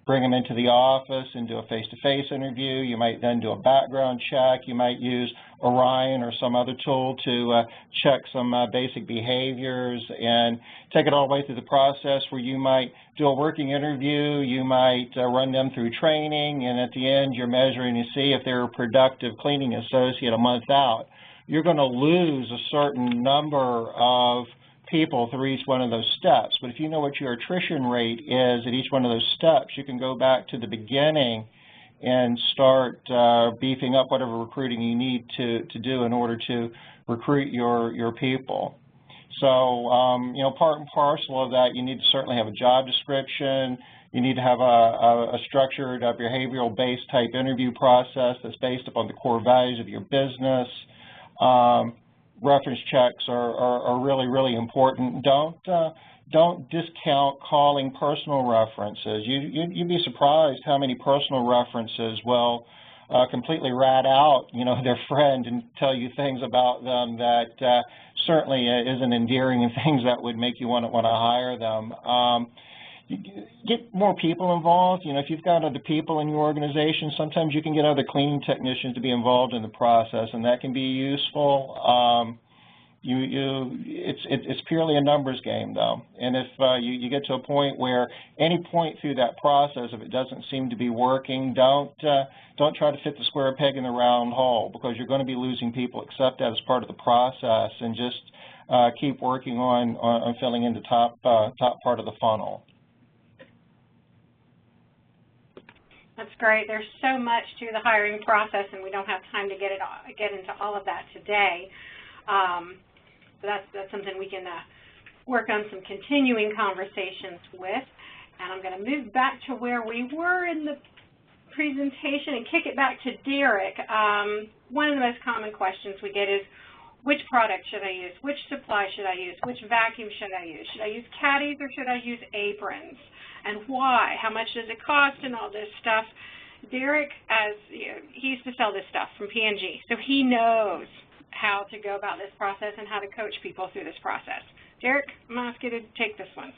B: bring them into the office and do a face-to-face interview. You might then do a background check. You might use Orion or some other tool to check some basic behaviors and take it all the way through the process where you might do a working interview, you might run them through training, and at the end you're measuring to see if they're a productive cleaning associate a month out. You're going to lose a certain number of people through each one of those steps, but if you know what your attrition rate is at each one of those steps, you can go back to the beginning and start beefing up whatever recruiting you need to do in order to recruit your people. So, you know, part and parcel of that, you need to certainly have a job description. You need to have a structured behavioral-based type interview process that's based upon the core values of your business. Reference checks are really, really important. Don't discount calling personal references. You'd be surprised how many personal references will completely rat out, you know, their friend and tell you things about them that certainly isn't endearing and things that would make you want to hire them. Get more people involved. You know, if you've got other people in your organization, sometimes you can get other cleaning technicians to be involved in the process, and that can be useful. It's purely a numbers game, though. And if you get to a point where any point through that process, if it doesn't seem to be working, don't try to fit the square peg in the round hole, because you're going to be losing people. Accept that as part of the process, and just keep working on filling in the top part of the funnel.
A: That's great. There's so much to the hiring process, and we don't have time to get into all of that today. So that's something we can work on some continuing conversations with. And I'm going to move back to where we were in the presentation and kick it back to Derek. One of the most common questions we get is, which product should I use? Which supply should I use? Which vacuum should I use? Should I use caddies or should I use aprons? And why? How much does it cost and all this stuff? Derek, as you know, he used to sell this stuff from P&G, so he knows how to go about this process and how to coach people through this process. Derek, I'm going to ask you to take this one.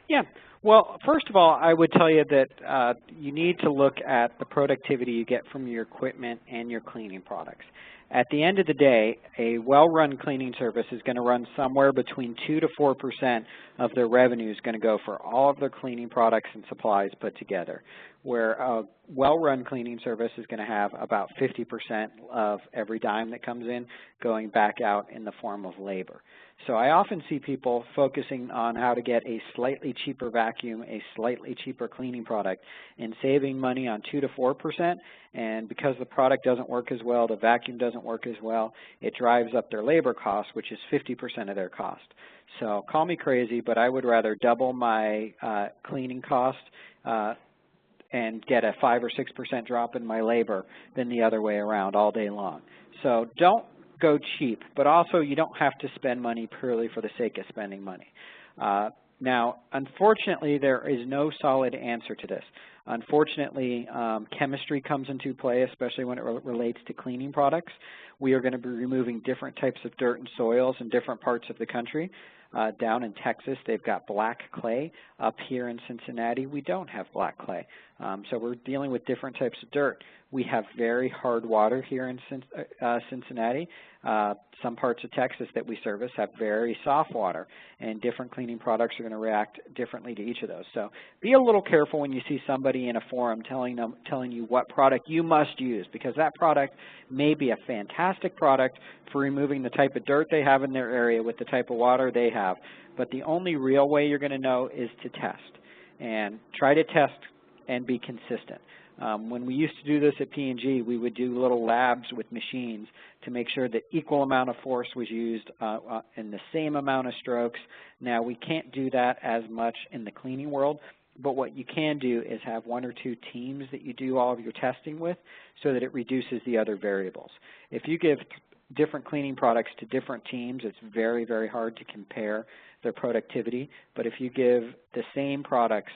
C: Yeah. Well, first of all, I would tell you that you need to look at the productivity you get from your equipment and your cleaning products. At the end of the day, a well-run cleaning service is going to run somewhere between 2 to 4% of their revenue is going to go for all of their cleaning products and supplies put together, where a well-run cleaning service is going to have about 50% of every dime that comes in going back out in the form of labor. So I often see people focusing on how to get a slightly cheaper vacuum, a slightly cheaper cleaning product, and saving money on 2 to 4%. And because the product doesn't work as well, the vacuum doesn't work as well, it drives up their labor cost, which is 50% of their cost. So call me crazy, but I would rather double my cleaning cost and get a 5 or 6% drop in my labor than the other way around all day long. So don't go cheap, but also you don't have to spend money purely for the sake of spending money. Now, unfortunately, there is no solid answer to this. Unfortunately, chemistry comes into play, especially when it relates to cleaning products. We are going to be removing different types of dirt and soils in different parts of the country. Down in Texas, they've got black clay. Up here in Cincinnati, we don't have black clay. So we're dealing with different types of dirt. We have very hard water here in Cincinnati. Some parts of Texas that we service have very soft water, and different cleaning products are going to react differently to each of those. So be a little careful when you see somebody in a forum telling you what product you must use, because that product may be a fantastic product for removing the type of dirt they have in their area with the type of water they have. But the only real way you're going to know is to test, and try to test and be consistent. When we used to do this at P&G, we would do little labs with machines to make sure that equal amount of force was used in the same amount of strokes. Now, we can't do that as much in the cleaning world, but what you can do is have 1 or 2 teams that you do all of your testing with so that it reduces the other variables. If you give different cleaning products to different teams, it's very, very hard to compare their productivity. But if you give the same products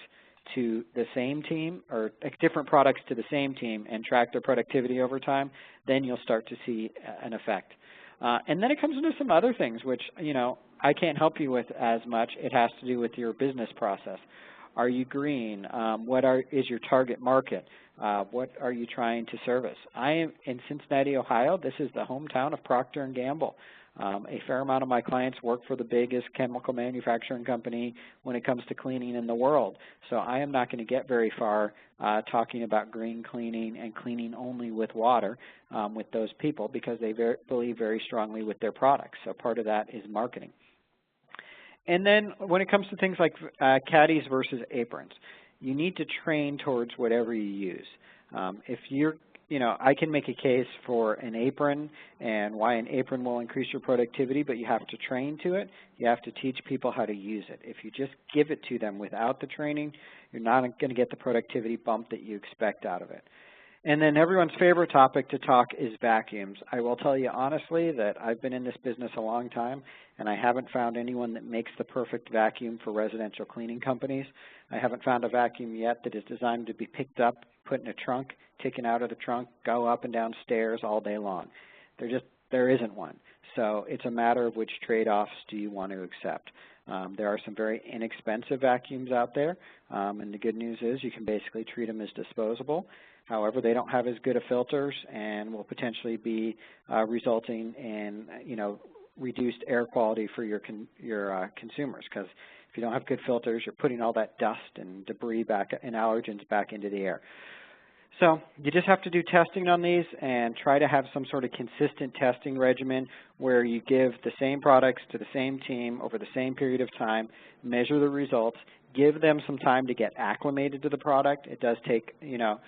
C: to the same team, or different products to the same team, and track their productivity over time, then you'll start to see an effect. And then it comes into some other things, which, you know, I can't help you with as much. It has to do with your business process. Are you green? What is your target market? What are you trying to service? I am in Cincinnati, Ohio. This is the hometown of Procter & Gamble. A fair amount of my clients work for the biggest chemical manufacturing company when it comes to cleaning in the world. So I am not going to get very far talking about green cleaning and cleaning only with water with those people, because they believe very strongly with their products. So part of that is marketing. And then when it comes to things like caddies versus aprons, you need to train towards whatever you use. If you're you know, I can make a case for an apron and why an apron will increase your productivity, but you have to train to it. You have to teach people how to use it. If you just give it to them without the training, you're not going to get the productivity bump that you expect out of it. And then everyone's favorite topic to talk is vacuums. I will tell you honestly that I've been in this business a long time, and I haven't found anyone that makes the perfect vacuum for residential cleaning companies. I haven't found a vacuum yet that is designed to be picked up, put in a trunk, taken out of the trunk, go up and down stairs all day long. There isn't one. So it's a matter of which trade-offs do you want to accept. There are some very inexpensive vacuums out there, and the good news is you can basically treat them as disposable. However, they don't have as good of filters and will potentially be resulting in, you know, reduced air quality for your consumers, because if you don't have good filters, you're putting all that dust and debris back and allergens back into the air. So you just have to do testing on these and try to have some sort of consistent testing regimen where you give the same products to the same team over the same period of time, measure the results, give them some time to get acclimated to the product. It does take, you know,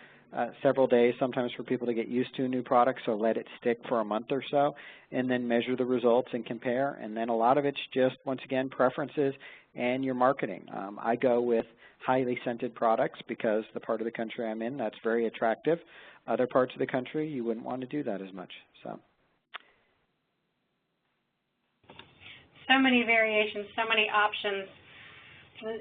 C: several days sometimes for people to get used to a new product, so let it stick for a month or so, and then measure the results and compare. And then a lot of it's just, once again, preferences and your marketing. I go with highly scented products because the part of the country I'm in, that's very attractive. Other parts of the country, you wouldn't want to do that as much. So
A: many variations, so many options.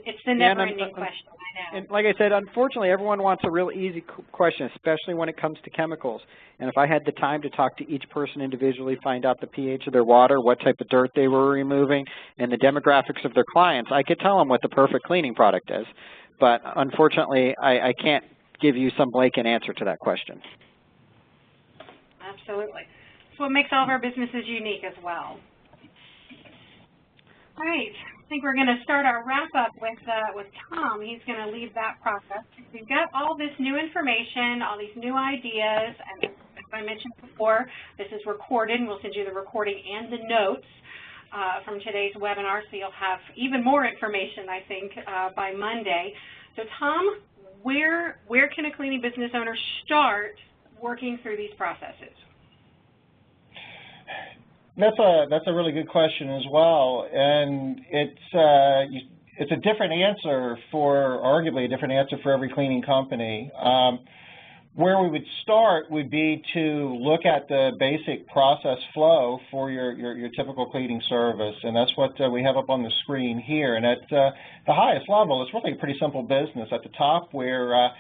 A: It's the never-ending question, I know.
C: And like I said, unfortunately, everyone wants a real easy question, especially when it comes to chemicals. And if I had the time to talk to each person individually, find out the pH of their water, what type of dirt they were removing, and the demographics of their clients, I could tell them what the perfect cleaning product is. But unfortunately, I can't give you some blanket answer to that question.
A: Absolutely. It's what makes all of our businesses unique as well. All right. I think we're going to start our wrap-up with Tom. He's going to lead that process. We've got all this new information, all these new ideas, and as I mentioned before, this is recorded, and we'll send you the recording and the notes from today's webinar, so you'll have even more information, I think, by Monday. So Tom, where can a cleaning business owner start working through these processes?
B: That's a really good question as well, and it's a different answer arguably a different answer for every cleaning company. Where we would start would be to look at the basic process flow for your typical cleaning service, and that's what we have up on the screen here. And at the highest level, it's really a pretty simple business. At the top, where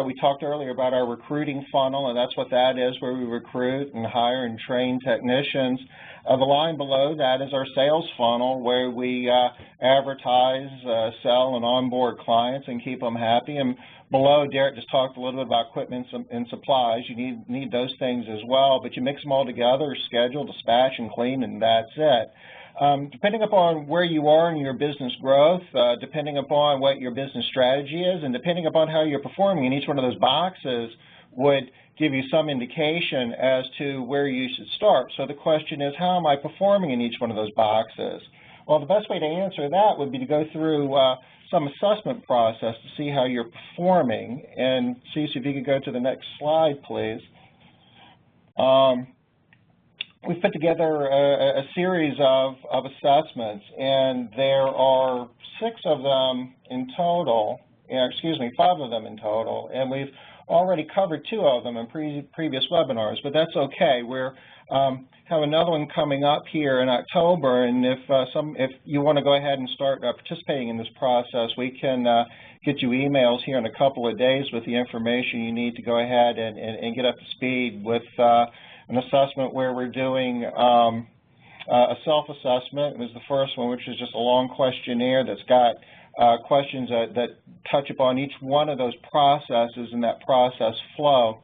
B: we talked earlier about our recruiting funnel, and that's what that is, where we recruit and hire and train technicians. The line below that is our sales funnel, where we advertise, sell, and onboard clients and keep them happy. And below, Derek just talked a little bit about equipment and supplies. You need those things as well, but you mix them all together, schedule, dispatch, and clean, and that's it. Depending upon where you are in your business growth, depending upon what your business strategy is, and depending upon how you're performing in each one of those boxes would give you some indication as to where you should start. So the question is, how am I performing in each one of those boxes? Well, the best way to answer that would be to go through some assessment process to see how you're performing. And see if you could go to the next slide, please. We've put together a series of assessments, and there are 6 of them in total, excuse me, 5 of them in total, and we've already covered 2 of them in previous webinars, but that's okay. We're have another one coming up here in October, and if you want to go ahead and start participating in this process, we can get you emails here in a couple of days with the information you need to go ahead and get up to speed with an assessment where we're doing a self-assessment. It was the first one, which is just a long questionnaire that's got questions that touch upon each one of those processes and that process flow.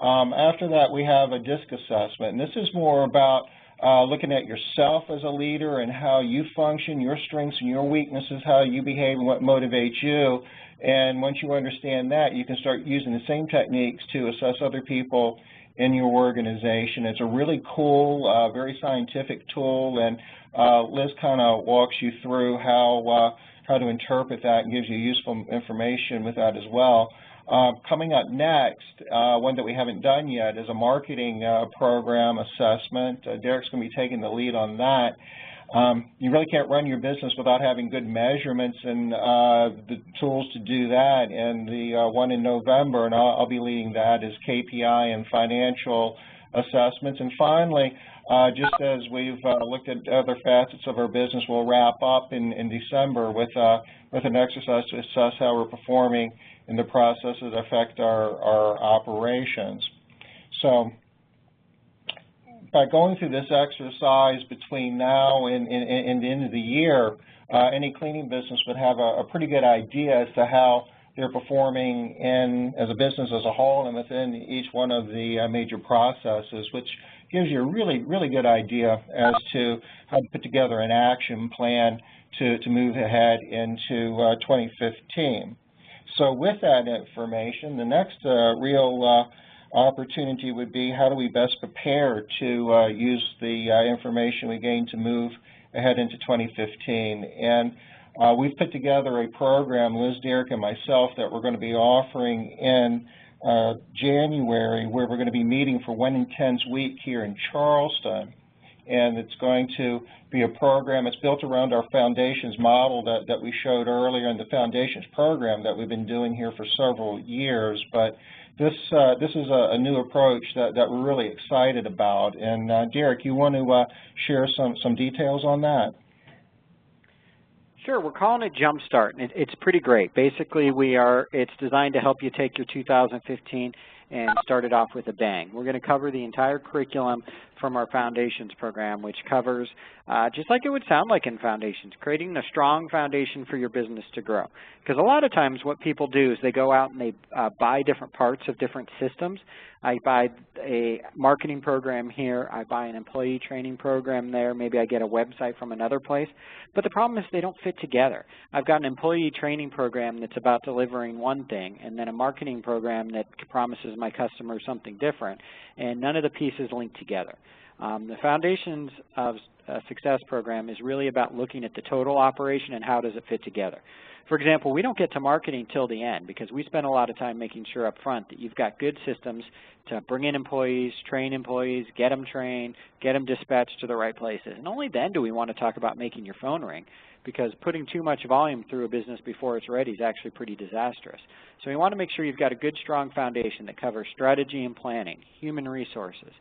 B: After that, we have a DISC assessment, and this is more about looking at yourself as a leader and how you function, your strengths and your weaknesses, how you behave and what motivates you. And once you understand that, you can start using the same techniques to assess other people in your organization. It's a really cool, very scientific tool, and Liz kind of walks you through how to interpret that and gives you useful information with that as well. Coming up next, one that we haven't done yet, is a marketing program assessment. Derek's going to be taking the lead on that. You really can't run your business without having good measurements and the tools to do that. And the one in November, and I'll be leading that, is KPI and financial assessments. And finally, just as we've looked at other facets of our business, we'll wrap up in December with an exercise to assess how we're performing in the processes that affect our operations. So by going through this exercise between now and the end of the year, any cleaning business would have a pretty good idea as to how they're performing as a business as a whole and within each one of the major processes, which gives you a really good idea as to how to put together an action plan to move ahead into 2015. So with that information, the next real opportunity would be how do we best prepare to use the information we gain to move ahead into 2015. And we've put together a program, Liz, Derek, and myself, that we're going to be offering in January, where we're going to be meeting for one intense week here in Charleston. And it's going to be a program that's built around our Foundations model that we showed earlier, and the Foundations program that we've been doing here for several years. But this is a new approach that we're really excited about. And Derek, you want to share some details on that?
C: Sure, we're calling it Jumpstart, and it's pretty great. Basically, it's designed to help you take your 2015 and start it off with a bang. We're going to cover the entire curriculum from our Foundations program, which covers, just like it would sound like in Foundations, creating a strong foundation for your business to grow. Because a lot of times what people do is they go out and they buy different parts of different systems. I buy a marketing program here, I buy an employee training program there, maybe I get a website from another place. But the problem is they don't fit together. I've got an employee training program that's about delivering one thing, and then a marketing program that promises my customers something different, and none of the pieces link together. The Foundations of Success program is really about looking at the total operation and how does it fit together. For example, we don't get to marketing till the end because we spend a lot of time making sure up front that you've got good systems to bring in employees, train employees, get them trained, get them dispatched to the right places. And only then do we want to talk about making your phone ring, because putting too much volume through a business before it's ready is actually pretty disastrous. So we want to make sure you've got a good, strong foundation that covers strategy and planning, human resources,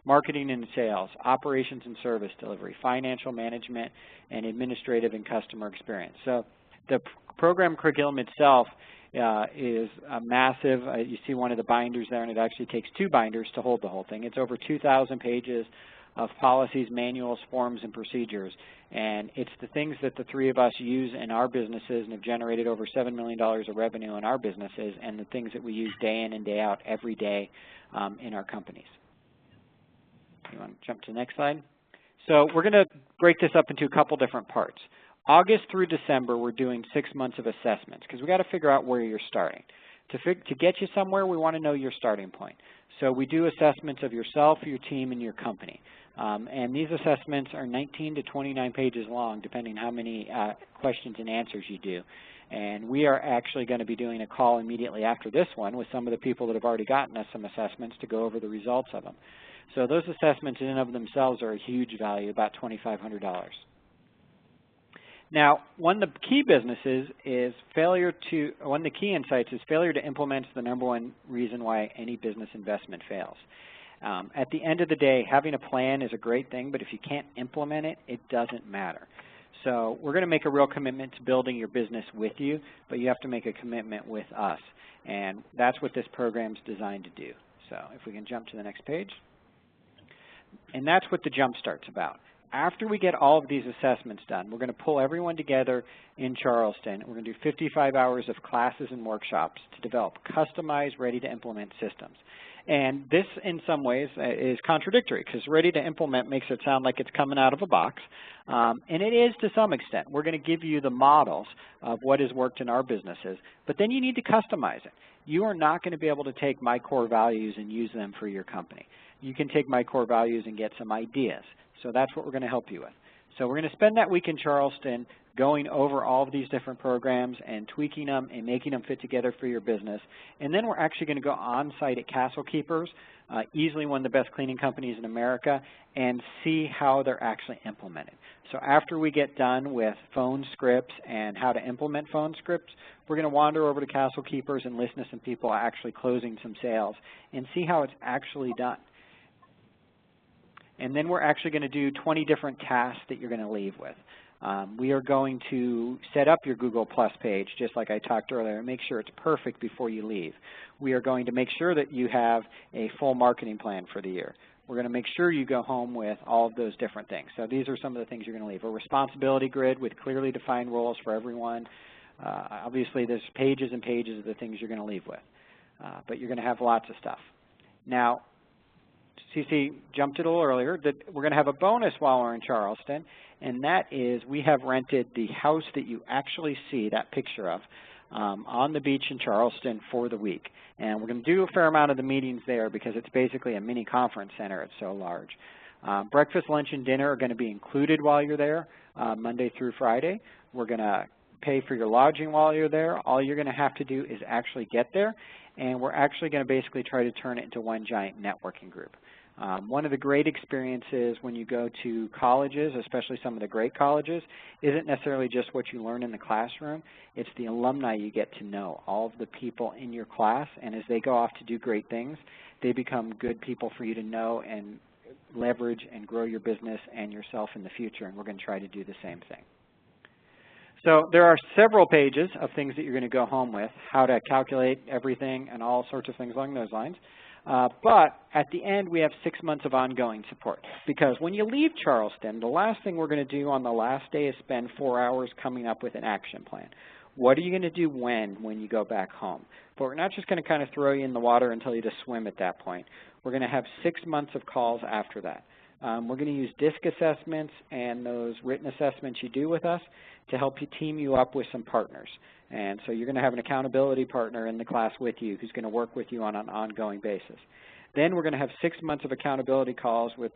C: marketing and sales, operations and service delivery, financial management, and administrative and customer experience. So the program curriculum itself is massive. You see one of the binders there, and it actually takes 2 binders to hold the whole thing. It's over 2,000 pages of policies, manuals, forms, and procedures. And it's the things that the 3 of us use in our businesses and have generated over $7 million of revenue in our businesses, and the things that we use day in and day out every day in our companies. You want to jump to the next slide? So we're going to break this up into a couple different parts. August through December, we're doing 6 months of assessments because we've got to figure out where you're starting. To get you somewhere, we want to know your starting point. So we do assessments of yourself, your team, and your company. And these assessments are 19 to 29 pages long, depending how many questions and answers you do. And we are actually going to be doing a call immediately after this one with some of the people that have already gotten us some assessments to go over the results of them. So those assessments in and of themselves are a huge value, about $2,500. Now, one of the key businesses is one of the key insights is failure to implement is the #1 reason why any business investment fails. At the end of the day, having a plan is a great thing, but if you can't implement it, it doesn't matter. So we're going to make a real commitment to building your business with you, but you have to make a commitment with us. And that's what this program is designed to do. So if we can jump to the next page. And that's what the Jumpstart's about. After we get all of these assessments done, we're going to pull everyone together in Charleston. We're going to do 55 hours of classes and workshops to develop customized, ready-to-implement systems. And this, in some ways, is contradictory because ready-to-implement makes it sound like it's coming out of a box. And it is to some extent. We're going to give you the models of what has worked in our businesses, but then you need to customize it. You are not going to be able to take my core values and use them for your company. You can take my core values and get some ideas. So that's what we're going to help you with. So we're going to spend that week in Charleston going over all of these different programs and tweaking them and making them fit together for your business. And then we're actually going to go on site at Castle Keepers, easily one of the best cleaning companies in America, and see how they're actually implemented. So after we get done with phone scripts and how to implement phone scripts, we're going to wander over to Castle Keepers and listen to some people actually closing some sales and see how it's actually done. And then we're actually going to do 20 different tasks that you're going to leave with. We are going to set up your Google Plus page, just like I talked earlier, and make sure it's perfect before you leave. We are going to make sure that you have a full marketing plan for the year. We're going to make sure you go home with all of those different things. So these are some of the things you're going to leave. A responsibility grid with clearly defined roles for everyone. Obviously, there's pages and pages of the things you're going to leave with. But you're going to have lots of stuff. Now, CC jumped it a little earlier, that we're going to have a bonus while we're in Charleston, and that is we have rented the house that you actually see that picture of on the beach in Charleston for the week. And we're going to do a fair amount of the meetings there because it's basically a mini conference center. It's so large. Breakfast, lunch, and dinner are going to be included while you're there, Monday through Friday. We're going to pay for your lodging while you're there. All you're going to have to do is actually get there, and we're actually going to basically try to turn it into one giant networking group. One of the great experiences when you go to colleges, especially some of the great colleges, isn't necessarily just what you learn in the classroom. It's the alumni you get to know, all of the people in your class, and as they go off to do great things, they become good people for you to know and leverage and grow your business and yourself in the future, and we're going to try to do the same thing. So there are several pages of things that you're going to go home with, how to calculate everything and all sorts of things along those lines. But at the end, we have 6 months of ongoing support. Because when you leave Charleston, the last thing we're going to do on the last day is spend 4 hours coming up with an action plan. What are you going to do when you go back home? But we're not just going to kind of throw you in the water and tell you to swim at that point. We're going to have 6 months of calls after that. We're going to use DISC assessments and those written assessments you do with us to help you team you up with some partners. And so you're going to have an accountability partner in the class with you who's going to work with you on an ongoing basis. Then we're going to have 6 months of accountability calls with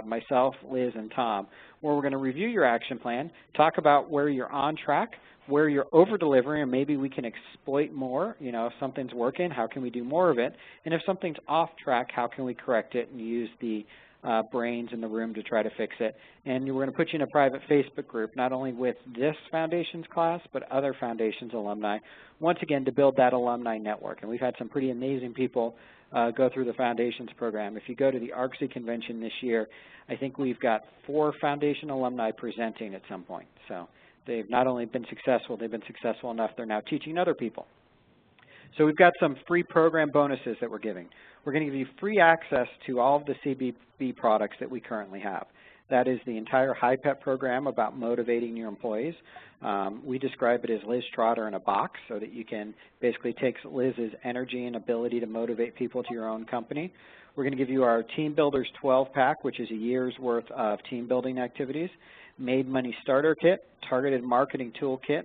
C: myself, Liz, and Tom, where we're going to review your action plan, talk about where you're on track, where you're over-delivering, and maybe we can exploit more. You know, if something's working, how can we do more of it? And if something's off track, how can we correct it and use the brains in the room to try to fix it. And we're going to put you in a private Facebook group, not only with this Foundations class, but other Foundations alumni, once again, to build that alumni network. And we've had some pretty amazing people go through the Foundations program. If you go to the ARCSI convention this year, I think we've got 4 Foundation alumni presenting at some point. So they've not only been successful, they've been successful enough they're now teaching other people. So we've got some free program bonuses that we're giving. We're going to give you free access to all of the CBB products that we currently have. That is the entire HiPEP program about motivating your employees. We describe it as Liz Trotter in a box so that you can basically take Liz's energy and ability to motivate people to your own company. We're going to give you our Team Builders 12-pack, which is a year's worth of team building activities, Made Money Starter Kit, Targeted Marketing Toolkit,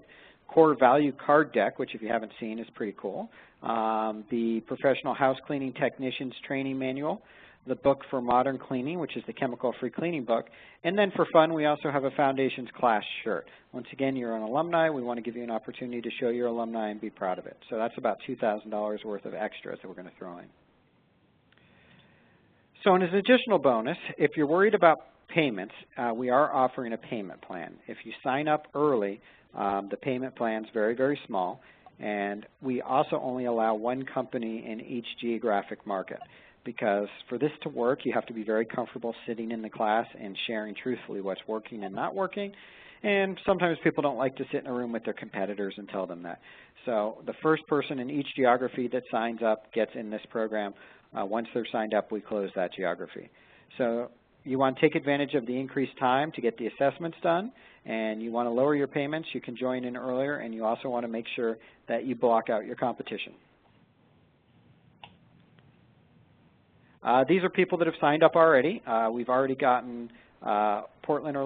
C: Core Value Card Deck, which if you haven't seen is pretty cool, the Professional House Cleaning Technicians Training Manual, the book for modern cleaning, which is the chemical-free cleaning book, and then for fun, we also have a Foundations class shirt. Once again, you're an alumni. We want to give you an opportunity to show your alumni and be proud of it. So that's about $2,000 worth of extras that we're going to throw in. So as an additional bonus, if you're worried about payments, we are offering a payment plan. If you sign up early, the payment plan is very, very small, and we also only allow one company in each geographic market, because for this to work, you have to be very comfortable sitting in the class and sharing truthfully what's working and not working, and sometimes people don't like to sit in a room with their competitors and tell them that. So the first person in each geography that signs up gets in this program. Once they're signed up, we close that geography. So you want to take advantage of the increased time to get the assessments done, and you want to lower your payments, you can join in earlier, and you also want to make sure that you block out your competition. These are people that have signed up already. We've already gotten Portland,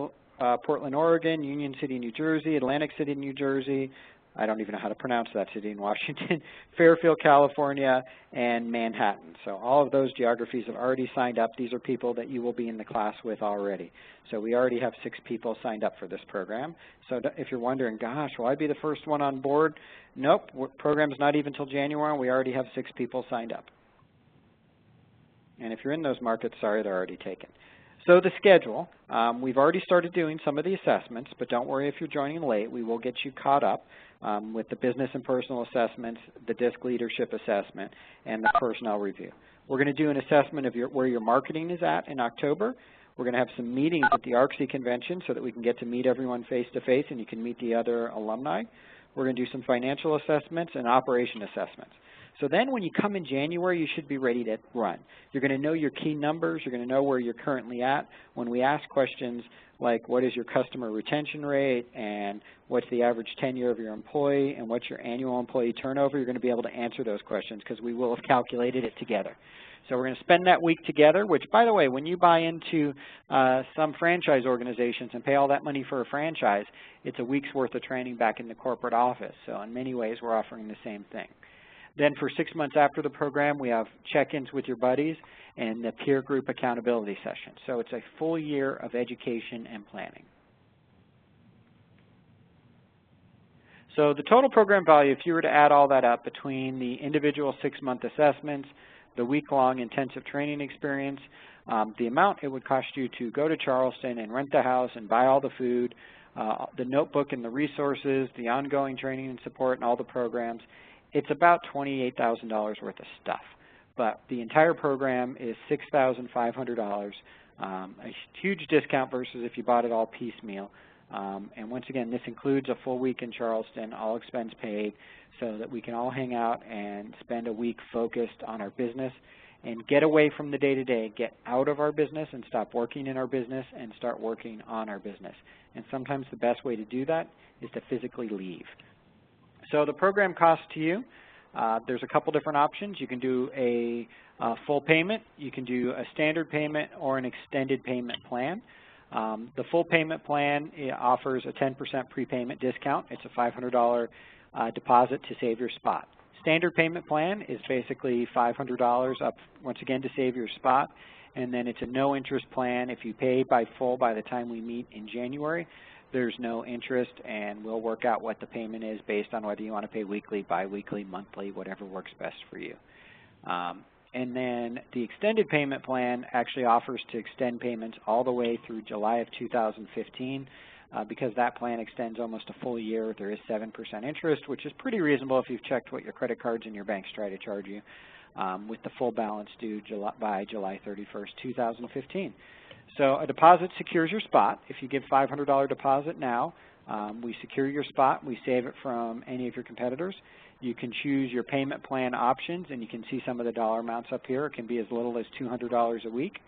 C: Oregon, Union City, New Jersey, Atlantic City, New Jersey, I don't even know how to pronounce that city in Washington, Fairfield, California, and Manhattan. So all of those geographies have already signed up. These are people that you will be in the class with already. So we already have 6 people signed up for this program. So if you're wondering, gosh, will I be the first one on board? Nope, program's not even until January, and we already have 6 people signed up. And if you're in those markets, sorry, they're already taken. So the schedule, we've already started doing some of the assessments, but don't worry if you're joining late. We will get you caught up with the business and personal assessments, the DISC leadership assessment, and the personnel review. We're going to do an assessment of where your marketing is at in October. We're going to have some meetings at the ARCSI convention so that we can get to meet everyone face-to-face and you can meet the other alumni. We're going to do some financial assessments and operation assessments. So then when you come in January, you should be ready to run. You're going to know your key numbers. You're going to know where you're currently at. When we ask questions like what is your customer retention rate and what's the average tenure of your employee and what's your annual employee turnover, you're going to be able to answer those questions because we will have calculated it together. So we're going to spend that week together, which, by the way, when you buy into some franchise organizations and pay all that money for a franchise, it's a week's worth of training back in the corporate office. So in many ways, we're offering the same thing. Then for 6 months after the program, we have check-ins with your buddies and the peer group accountability session. So it's a full year of education and planning. So the total program value, if you were to add all that up between the individual 6-month assessments, the week-long intensive training experience, the amount it would cost you to go to Charleston and rent the house and buy all the food, the notebook and the resources, the ongoing training and support and all the programs, it's about $28,000 worth of stuff. But the entire program is $6,500, a huge discount versus if you bought it all piecemeal. And once again, this includes a full week in Charleston, all expense paid, so that we can all hang out and spend a week focused on our business and get away from the day-to-day, get out of our business and stop working in our business and start working on our business. And sometimes the best way to do that is to physically leave. So the program cost to you, there's a couple different options. You can do a full payment, you can do a standard payment, or an extended payment plan. The full payment plan offers a 10% prepayment discount. It's a $500 deposit to save your spot. Standard payment plan is basically $500 up, once again, to save your spot. And then it's a no-interest plan. If you pay by full by the time we meet in January, there's no interest, and we'll work out what the payment is based on whether you want to pay weekly, biweekly, monthly, whatever works best for you. And then the extended payment plan actually offers to extend payments all the way through July of 2015. Because that plan extends almost a full year, there is 7% interest, which is pretty reasonable if you've checked what your credit cards and your banks try to charge you, with the full balance due by July 31st, 2015. So a deposit secures your spot. If you give $500 deposit now, we secure your spot. We save it from any of your competitors. You can choose your payment plan options, and you can see some of the dollar amounts up here. It can be as little as $200 a week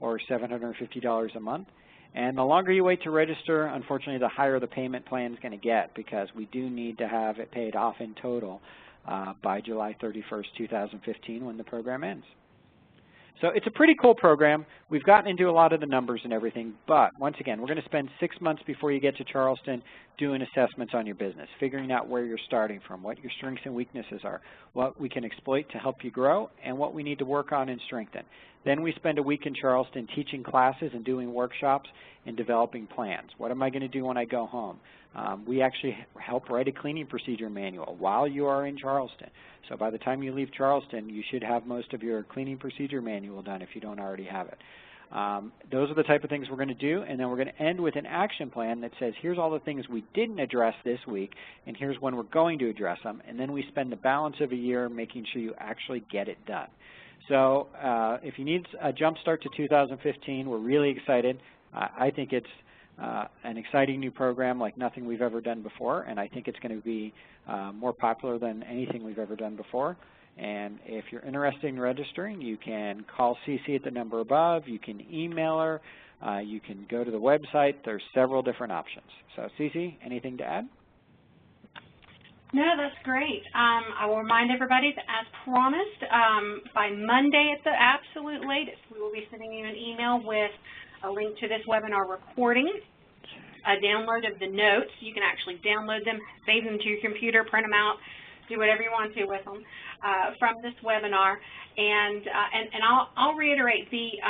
C: or $750 a month. And the longer you wait to register, unfortunately, the higher the payment plan is going to get, because we do need to have it paid off in total by July 31st, 2015, when the program ends. So it's a pretty cool program. We've gotten into a lot of the numbers and everything, but once again, we're going to spend 6 months before you get to Charleston doing assessments on your business, figuring out where you're starting from, what your strengths and weaknesses are, what we can exploit to help you grow, and what we need to work on and strengthen. Then we spend a week in Charleston teaching classes and doing workshops and developing plans. What am I going to do when I go home? We actually help write a cleaning procedure manual while you are in Charleston. So by the time you leave Charleston, you should have most of your cleaning procedure manual done if you don't already have it. Those are the type of things we're going to do, and then we're going to end with an action plan that says, here's all the things we didn't address this week, and here's when we're going to address them, and then we spend the balance of a year making sure you actually get it done. So if you need a jump start to 2015, we're really excited. I think it's an exciting new program like nothing we've ever done before, and I think it's going to be more popular than anything we've ever done before. And if you're interested in registering, you can call CC at the number above, you can email her, you can go to the website. There's several different options. So CC, anything to add?
A: No, that's great. I will remind everybody that, as promised, by Monday at the absolute latest, we will be sending you an email with a link to this webinar recording. a download of the notes. You can actually download them, save them to your computer, print them out, do whatever you want to with them from this webinar. And I'll reiterate the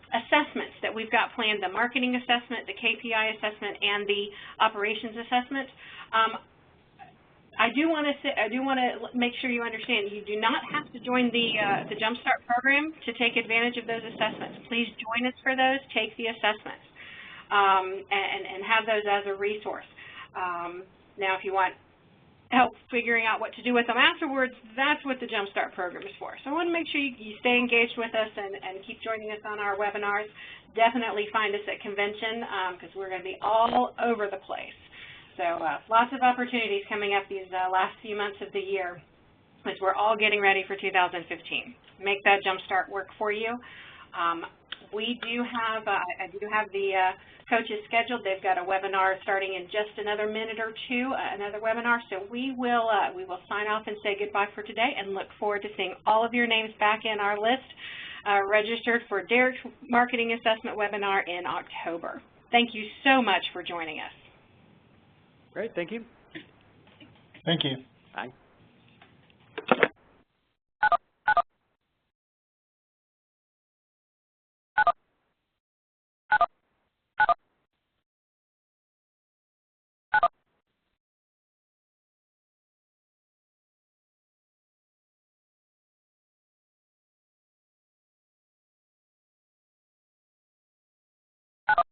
A: assessments that we've got planned, the marketing assessment, the KPI assessment, and the operations assessment. I do want to make sure you understand you do not have to join the Jumpstart program to take advantage of those assessments. Please join us for those, take the assessments, and have those as a resource. Now, if you want help figuring out what to do with them afterwards, that's what the Jumpstart program is for. So I want to make sure you stay engaged with us and keep joining us on our webinars. Definitely find us at convention because we're going to be all over the place. So lots of opportunities coming up these last few months of the year as we're all getting ready for 2015. Make that Jumpstart work for you. We do have, I do have the coaches scheduled. They've got a webinar starting in just another minute or two, another webinar. So we will sign off and say goodbye for today and look forward to seeing all of your names back in our list registered for Derek's Marketing Assessment webinar in October. Thank you so much for joining us.
C: Great, thank you.
B: Thank you.
C: Bye.